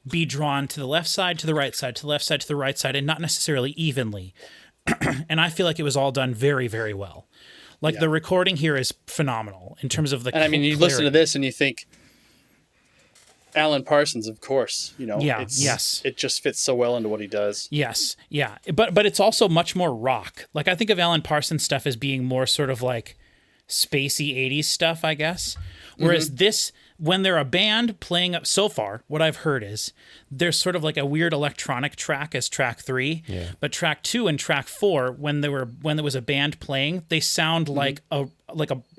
be drawn to the left side, to the right side, to the left side, to the right side, and not necessarily evenly. And I feel like it was all done very, very well. Like the recording here is phenomenal in terms of the. And I mean, you listen to this and you think, Alan Parsons, of course. You know, it just fits so well into what he does. Yes, yeah, but it's also much more rock. Like I think of Alan Parsons stuff as being more sort of like spacey '80s stuff, I guess. Whereas this, when they're a band playing up, so far, what I've heard is there's sort of like a weird electronic track as track 3, but track 2 and track 4, when there was a band playing, they sound like a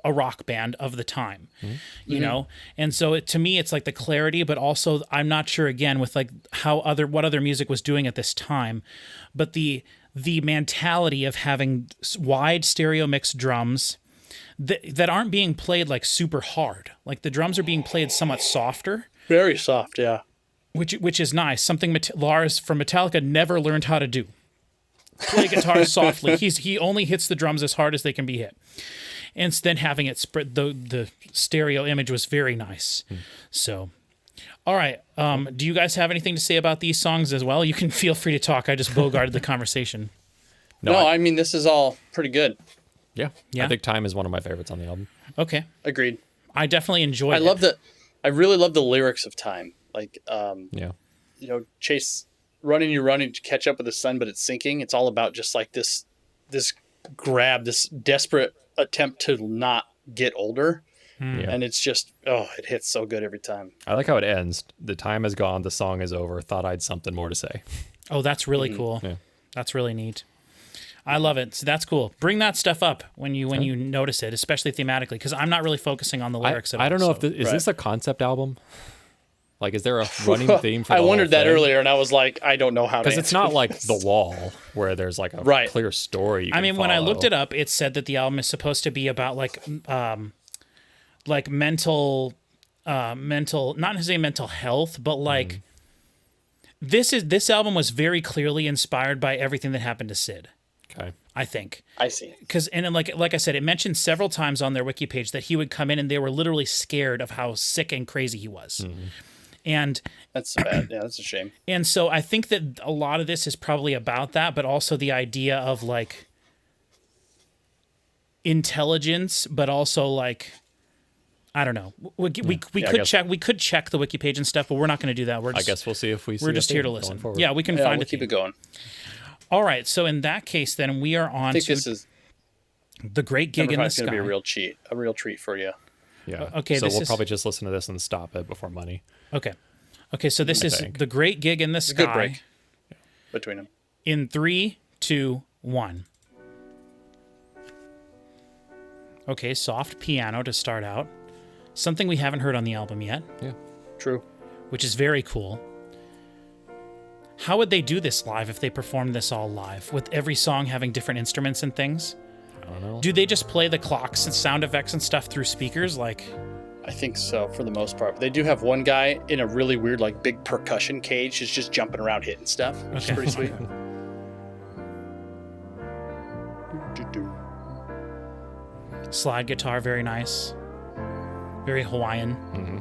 rock band of the time, you know? And so to me, it's like the clarity, but also I'm not sure again with like what other music was doing at this time, but the mentality of having wide stereo mixed drums that aren't being played like super hard. Like the drums are being played somewhat softer. Very soft, yeah. Which is nice. Something Lars from Metallica never learned how to do. Play guitar softly. He only hits the drums as hard as they can be hit. And then having it spread, the stereo image was very nice. So, all right. Do you guys have anything to say about these songs as well? You can feel free to talk. I just bogarted the conversation. No, I mean, this is all pretty good. Yeah. I think Time is one of my favorites on the album. Okay. Agreed. I definitely enjoyed it. I really love the lyrics of Time. Like, you know, Chase, running to catch up with the sun, but it's sinking. It's all about just like this grab, this desperate attempt to not get older. And it's just, it hits so good every time. I like how it ends. The time has gone. The song is over. Thought I'd something more to say. Oh, that's really cool. Yeah. That's really neat. I love it. So that's cool. Bring that stuff up when you notice it, especially thematically, because I'm not really focusing on the lyrics of it. I don't know if is this a concept album? Like, is there a running theme for the I wondered that thing? earlier, and I was like, I don't know how to. Because it's not like The Wall, where there's like a clear story you can when I follow. looked it up, it said that the album is supposed to be about like mental, not necessarily mental health, but like this album was very clearly inspired by everything that happened to Sid. Okay. I think. I see. And then like I said, it mentioned several times on their wiki page that he would come in and they were literally scared of how sick and crazy he was. And that's bad. Yeah, that's a shame. And so I think that a lot of this is probably about that, but also the idea of like intelligence, but also like, I don't know. We could check the wiki page and stuff, but we're not going to do that. I guess we'll see if we're just here to listen. Yeah, we can find it. Keep it going. All right, so in that case, then we are on to this is The Great Gig in the Sky. It's going to be a real treat for you. Yeah. Okay. So we'll probably just listen to this and stop it before money. Okay. So this is The Great Gig in the Sky. Good break between them. In 3, 2, 1. Okay, soft piano to start out. Something we haven't heard on the album yet. Yeah. True. Which is very cool. How would they do this live if they performed this all live, with every song having different instruments and things? I don't know. Do they just play the clocks and sound effects and stuff through speakers? Like, I think so, for the most part. They do have one guy in a really weird, like, big percussion cage who's just jumping around hitting stuff, which is pretty sweet. Slide guitar, very nice. Very Hawaiian. Mm-hmm.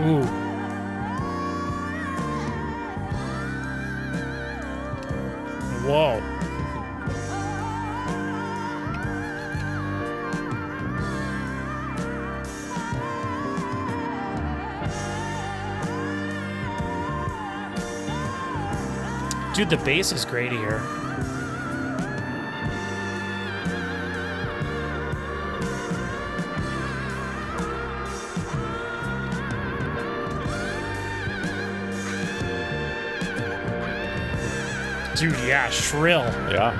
Ooh. Whoa. Dude, the bass is great here. Dude, yeah, shrill. Yeah.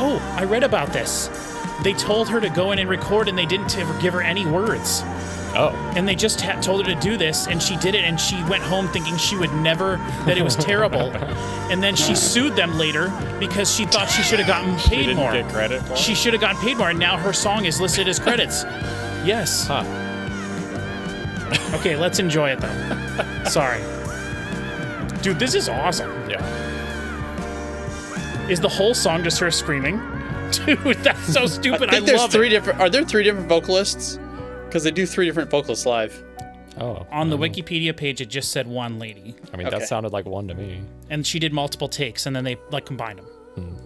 Oh, I read about this. They told her to go in and record, and they didn't ever give her any words. Oh. And they just told her to do this, and she did it, and she went home thinking she would never, that it was terrible. And then she sued them later because she thought she should have gotten paid She didn't more. get credit for it? She should have gotten paid more, and now her song is listed as credits. Yes. Huh. Okay, let's enjoy it, though. Sorry. Dude, this is awesome. Yeah. Is the whole song just her screaming? Dude, that's so stupid. I think there's love three it. different. Are there 3 different vocalists? Because they do 3 different vocalists live. Oh. On the Wikipedia page, it just said one lady. I mean, Okay. that sounded like one to me. And she did multiple takes, and then they like combined them.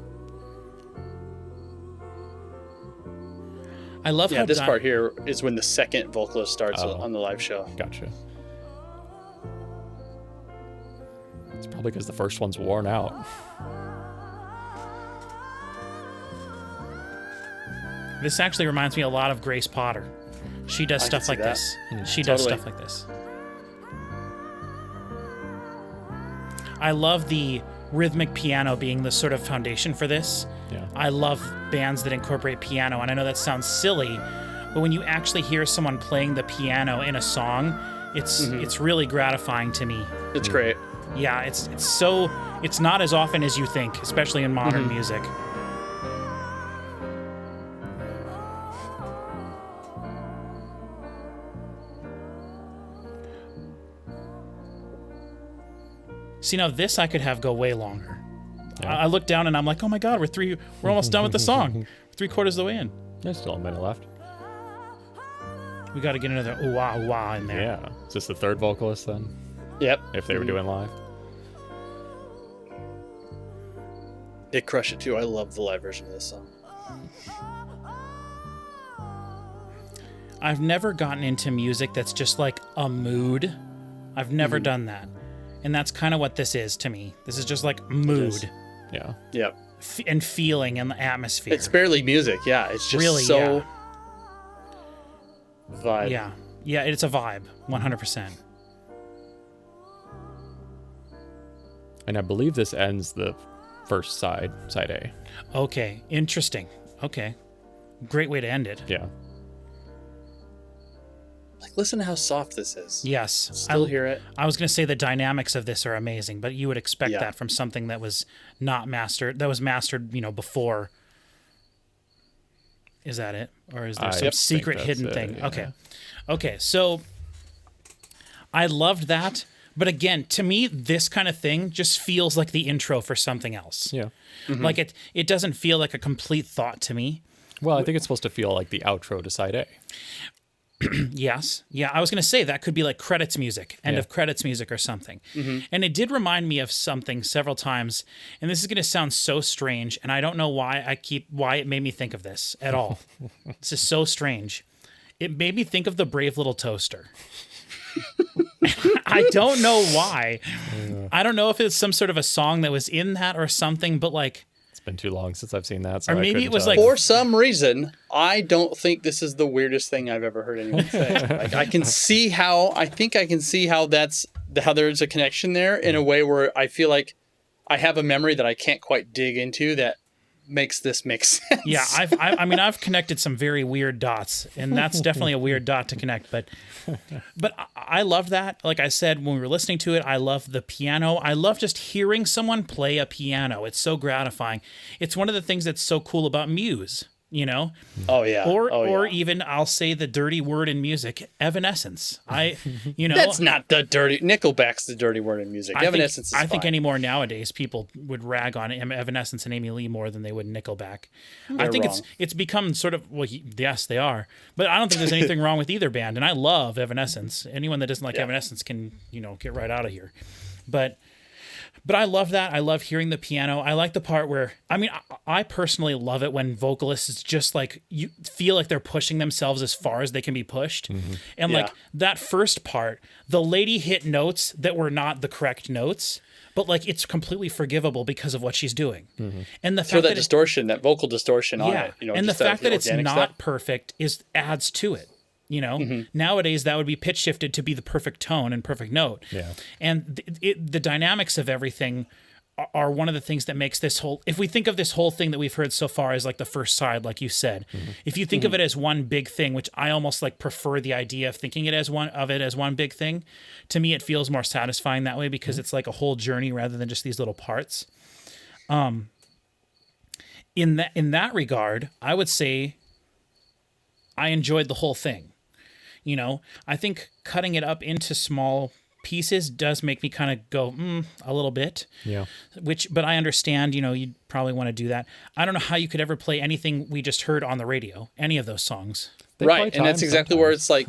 I love Yeah, how this part here is when the second vocalist starts Oh. on the live show. Gotcha. It's probably because the first one's worn out. This actually reminds me a lot of Grace Potter. She does I can stuff see like that. this. She does Totally. stuff like this. I love the rhythmic piano being the sort of foundation for this. Yeah. I love bands that incorporate piano, and I know that sounds silly, but when you actually hear someone playing the piano in a song, it's really gratifying to me. It's great. Yeah, it's not as often as you think, especially in modern music. See, now this I could have go way longer. Yeah. I look down and I'm like, oh my god, we're almost done with the song. 3/4 of the way in. There's still a minute left. We got to get another ooh wah ooh wah in there. Yeah. Is this the third vocalist then? Yep. If they were doing live? They crush it too. I love the live version of this song. I've never gotten into music that's just like a mood. I've never done that. And that's kind of what this is to me. This is just like mood Yeah. Yep. and feeling and the atmosphere. It's barely music. Yeah. It's just Really, so vibe. Yeah. Yeah, it's a vibe, 100%. And I believe this ends the first side A. Okay, interesting. Okay. Great way to end it. Yeah. Like, listen to how soft this is. Yes. Still hear it. I was going to say the dynamics of this are amazing, but you would expect Yeah. that from something that was not mastered, that was mastered, before. Is that it? Or is there I some think secret that's hidden it, thing? yeah. Okay. Okay, so I loved that. But again, to me, this kind of thing just feels like the intro for something else. Yeah. Like it doesn't feel like a complete thought to me. Well, I think it's supposed to feel like the outro to side A. Yes. Yeah, I was going to say that could be like credits music, end Yeah. of credits music or something. And it did remind me of something several times, and this is going to sound so strange, and I don't know why it made me think of this at all. This is so strange. It made me think of the Brave Little Toaster. I don't know why. I don't know if it's some sort of a song that was in that or something, but like, It's been too long since I've seen that. So Or I maybe couldn't it was tell like- you. For some reason, I don't think this is the weirdest thing I've ever heard anyone say. Like, I can see how how there's a connection there in a way where I feel like I have a memory that I can't quite dig into that makes this make sense. yeah, I've connected some very weird dots, and that's definitely a weird dot to connect. But I love that. Like I said, when we were listening to it, I love the piano. I love just hearing someone play a piano. It's so gratifying. It's one of the things that's so cool about Muse. you know? Oh yeah. Or even I'll say the dirty word in music, evanescence. That's not the dirty. Nickelback's the dirty word in music. Evanescence is fine. I think anymore nowadays people would rag on Evanescence and Amy Lee more than they would Nickelback. I think it's become sort of, well, yes, they are. But I don't think there's anything wrong with either band. And I love Evanescence. Anyone that doesn't like Evanescence can, get right out of here. But I love that. I love hearing the piano. I like the part where, I personally love it when vocalists just like, you feel like they're pushing themselves as far as they can be pushed. Mm-hmm. And like that first part, the lady hit notes that were not the correct notes, but like it's completely forgivable because of what she's doing. Mm-hmm. And the fact that distortion, that vocal distortion on it, and the fact that it's not perfect adds to it. Nowadays that would be pitch shifted to be the perfect tone and perfect note. Yeah. And the dynamics of everything are one of the things that makes this whole, if we think of this whole thing that we've heard so far as like the first side, like you said, if you think of it as one big thing, which I almost like prefer the idea of thinking it as one big thing, to me, it feels more satisfying that way because it's like a whole journey rather than just these little parts. In that regard, I would say I enjoyed the whole thing. I think cutting it up into small pieces does make me kind of go, a little bit. Yeah. But I understand, you'd probably want to do that. I don't know how you could ever play anything we just heard on the radio, any of those songs. Right. And that's exactly where it's like,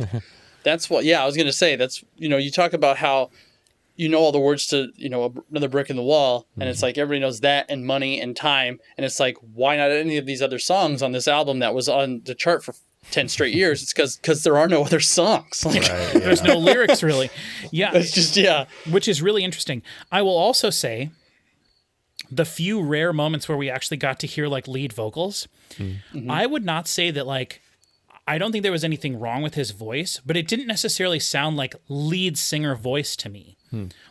that's what, I was going to say, that's, you talk about how, all the words to, another brick in the wall. And it's like, everybody knows that and money and time. And it's like, why not any of these other songs on this album that was on the chart for 10 straight years? It's because there are no other songs. There's no lyrics really. Yeah. It's just, which is really interesting. I will also say the few rare moments where we actually got to hear like lead vocals, I would not say that like, I don't think there was anything wrong with his voice, but it didn't necessarily sound like lead singer voice to me,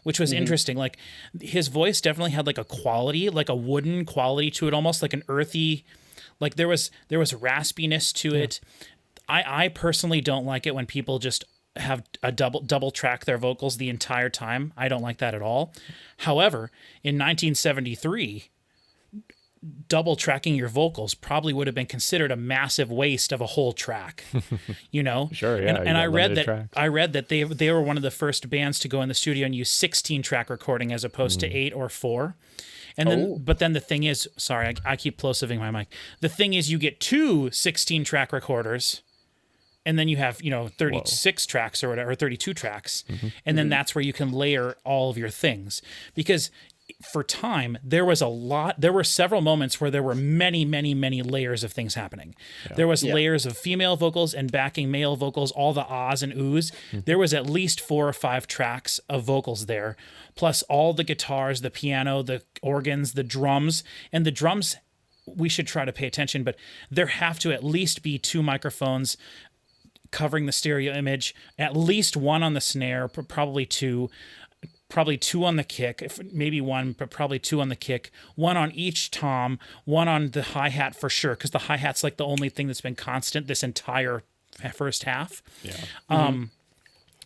which was interesting. Like his voice definitely had like a quality, like a wooden quality to it, almost like an earthy, like there was raspiness to it. I personally don't like it when people just have a double track their vocals the entire time. I don't like that at all. However, in 1973, double tracking your vocals probably would have been considered a massive waste of a whole track, Sure, yeah. And I read that they were one of the first bands to go in the studio and use 16 track recording as opposed to 8 or 4. And then, but then the thing is, sorry, I keep plosiving my mic. The thing is, you get 2 16-track recorders, and then you have 36 tracks or whatever, or 32 tracks, and then that's where you can layer all of your things. Because for time, there were several moments where there were many, many, many layers of things happening. Yeah. There was layers of female vocals and backing male vocals, all the ahs and oohs. There was at least 4 or 5 tracks of vocals there, plus all the guitars, the piano, the organs, the drums. And the drums, we should try to pay attention, but there have to at least be 2 microphones covering the stereo image, at least 1 on the snare, probably 2 on the kick, maybe 1, but probably 2 on the kick, 1 on each tom, 1 on the hi-hat for sure, because the hi-hat's like the only thing that's been constant this entire first half. Yeah.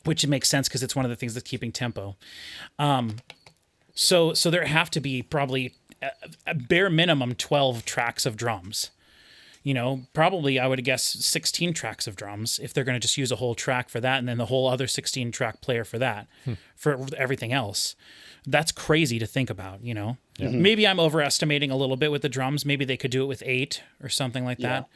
Which makes sense because it's one of the things that's keeping tempo. So there have to be probably a bare minimum 12 tracks of drums. Probably I would guess 16 tracks of drums if they're going to just use a whole track for that, and then the whole other 16 track player for that, for everything else. That's crazy to think about, Yeah. Maybe I'm overestimating a little bit with the drums. Maybe they could do it with 8 or something like that.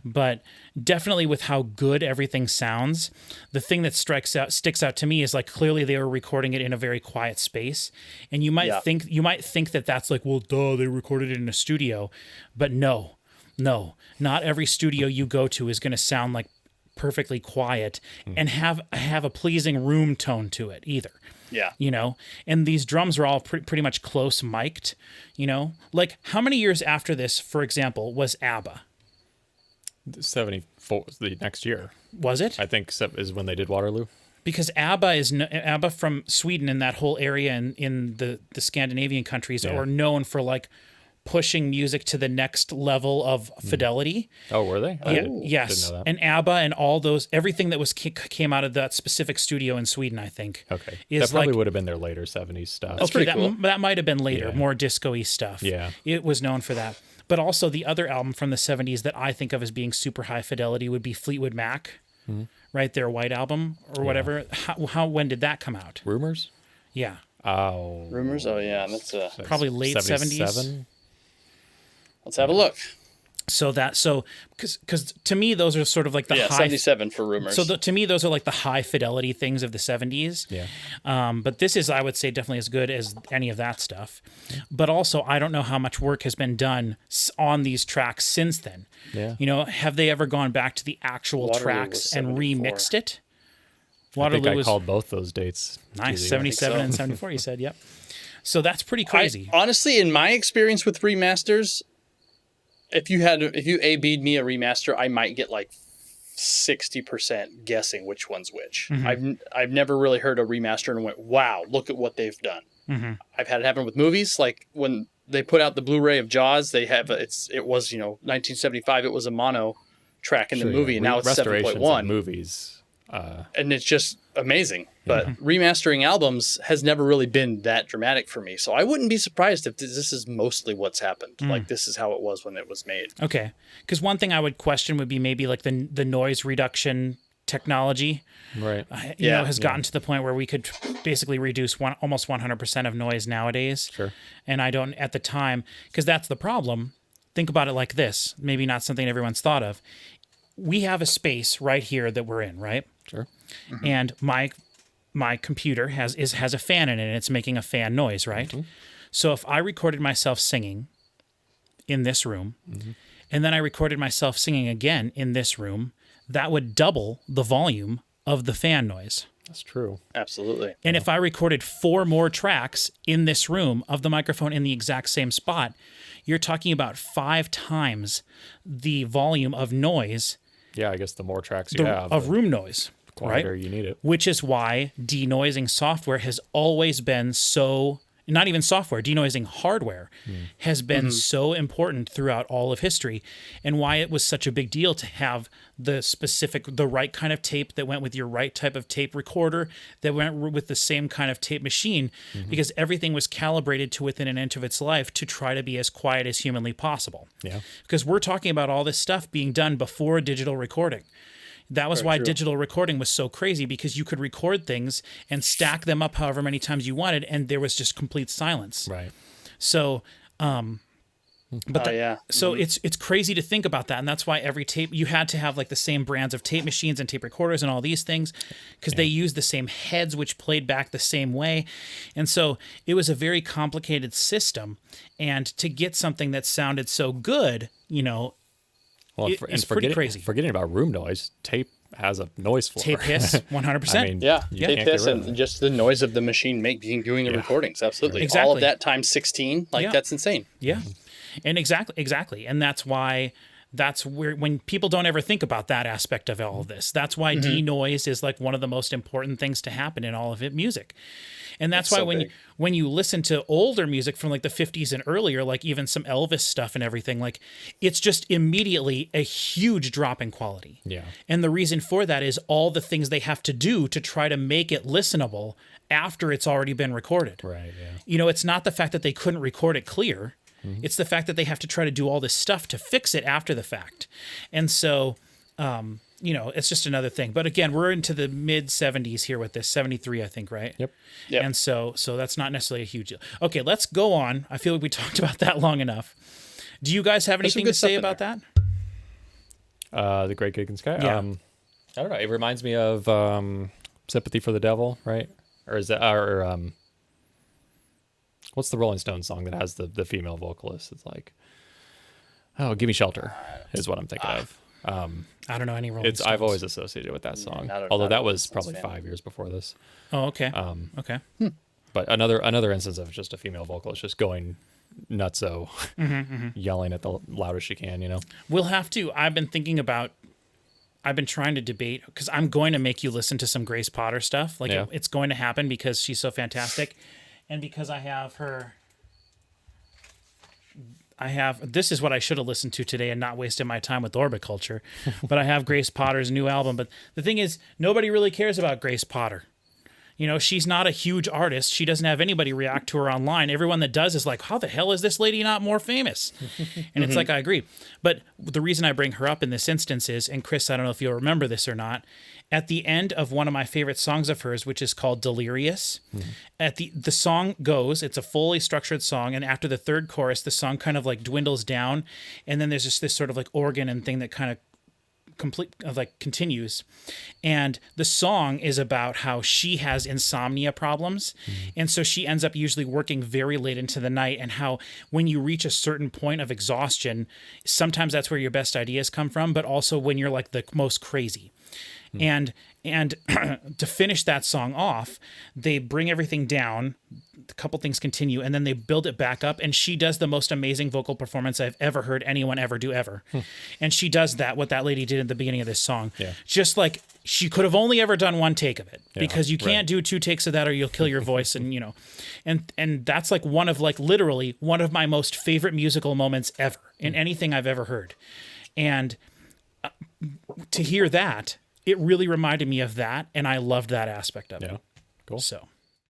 But definitely with how good everything sounds, the thing that sticks out to me is like clearly they were recording it in a very quiet space. And you might think that that's like, well, duh, they recorded it in a studio. But no, not every studio you go to is going to sound like perfectly quiet and have a pleasing room tone to it either. Yeah. And these drums are all pretty much close mic'd, Like how many years after this, for example, was ABBA? 74, the next year. Was it? I think is when they did Waterloo. Because ABBA from Sweden and that whole area in the Scandinavian countries are known for like pushing music to the next level of fidelity. Oh, were they? Yes. Didn't know that. And ABBA and all those, everything that was came out of that specific studio in Sweden, I think. Okay. That probably would have been their later 70s stuff. That's pretty cool. That might have been later, more disco-y stuff. Yeah. It was known for that. But also the other album from the 70s that I think of as being super high fidelity would be Fleetwood Mac, right? Their White Album or whatever. When did that come out? Rumors? Yeah. Oh. Rumors? Oh, yeah. That's Probably late 70s. Let's have a look. Because to me, those are sort of like the high 77 for Rumors. So to me, those are like the high fidelity things of the 70s. Yeah. But this is, I would say, definitely as good as any of that stuff. But also, I don't know how much work has been done on these tracks since then. Yeah. You know, have they ever gone back to the actual Waterloo tracks and was 74. remixed it? I think I called both those dates. Nice. 77 and 74, you said. Yep. So that's pretty crazy. Honestly, in my experience with remasters, if you A-B'd me a remaster, I might get like 60% guessing which one's which. I've never really heard a remaster and went, wow, look at what they've done. I've had it happen with movies, like when they put out the Blu-ray of Jaws, it was 1975, it was a mono track in the movie, and now it's 7.1 movies. And it's just amazing. But remastering albums has never really been that dramatic for me. So I wouldn't be surprised if this is mostly what's happened. Like this is how it was when it was made. Okay. Because one thing I would question would be maybe like the noise reduction technology. Right. Has gotten to the point where we could basically reduce almost 100% of noise nowadays. Sure. And I don't at the time, because that's the problem. Think about it like this. Maybe not something everyone's thought of. We have a space right here that we're in, right? Sure. And my computer has a fan in it, and it's making a fan noise, right? So if I recorded myself singing in this room, and then I recorded myself singing again in this room, that would double the volume of the fan noise. That's true. Absolutely. And if I recorded 4 more tracks in this room of the microphone in the exact same spot, you're talking about 5 times the volume of noise. Yeah, I guess the more tracks you have, of room noise, quieter right? you need it. Which is why denoising software has always been so, not even software, denoising hardware has been so important throughout all of history, and why it was such a big deal to have the right kind of tape that went with your right type of tape recorder that went with the same kind of tape machine, because everything was calibrated to within an inch of its life to try to be as quiet as humanly possible. Yeah. Because we're talking about all this stuff being done before digital recording. That was why digital recording was so crazy, because you could record things and stack them up however many times you wanted, and there was just complete silence. Right. So, it's crazy to think about that, and that's why every tape you had to have like the same brands of tape machines and tape recorders and all these things, because they used the same heads which played back the same way, and so it was a very complicated system. And to get something that sounded so good, Well, it's pretty crazy. Forgetting about room noise, tape has a noise floor. Tape hiss, 100%. I mean, tape hiss and just the noise of the machine doing the recordings. Absolutely. Exactly. All of that times 16, that's insane. Yeah. And exactly. And that's why when people don't ever think about that aspect of all of this, that's why denoise is like one of the most important things to happen in all of music. And that's why when you listen to older music from like the 50s and earlier, like even some Elvis stuff and everything, like it's just immediately a huge drop in quality. Yeah. And the reason for that is all the things they have to do to try to make it listenable after it's already been recorded. Right, yeah. It's not the fact that they couldn't record it clear. It's the fact that they have to try to do all this stuff to fix it after the fact. And so, it's just another thing. But again, we're into the mid 70s here with this, 73, I think, right? Yep. And so that's not necessarily a huge deal. Okay, let's go on. I feel like we talked about that long enough. Do you guys have anything to say about that? The Great Gig in Sky? Yeah. I don't know. It reminds me of Sympathy for the Devil, right? Or is that, what's the Rolling Stones song that has the female vocalist? It's like, Give Me Shelter is what I'm thinking of. I don't know any Rolling Stones. I've always associated with that song, not although a that was Rolling Stones probably fan. 5 years before this. Oh, okay. Okay. But another instance of just a female vocalist just going nutso, yelling at the loudest she can, We'll have to. I've been trying to debate, because I'm going to make you listen to some Grace Potter stuff. Like it's going to happen because she's so fantastic. And because I have this is what I should have listened to today and not wasted my time with Orbit Culture, but I have Grace Potter's new album. But the thing is, nobody really cares about Grace Potter. You know, she's not a huge artist. She doesn't have anybody react to her online. Everyone that does is like, how the hell is this lady not more famous? And it's like, I agree. But the reason I bring her up in this instance is, and Chris, I don't know if you'll remember this or not, at the end of one of my favorite songs of hers, which is called Delirious, at the song goes, it's a fully structured song, and after the third chorus, the song kind of like dwindles down, and then there's just this sort of like organ and thing that kind of continues, and the song is about how she has insomnia problems, and so she ends up usually working very late into the night, and how when you reach a certain point of exhaustion, sometimes that's where your best ideas come from, but also when you're like the most crazy. And to finish that song off, they bring everything down, a couple things continue, and then they build it back up, and she does the most amazing vocal performance I've ever heard anyone ever do ever. And she does what that lady did at the beginning of this song. Yeah. Just like she could have only ever done one take of it, because you can't do 2 takes of that or you'll kill your voice. And, you know, and that's like literally one of my most favorite musical moments ever in anything I've ever heard. And to hear that, it really reminded me of that, and I loved that aspect of it. Cool. So,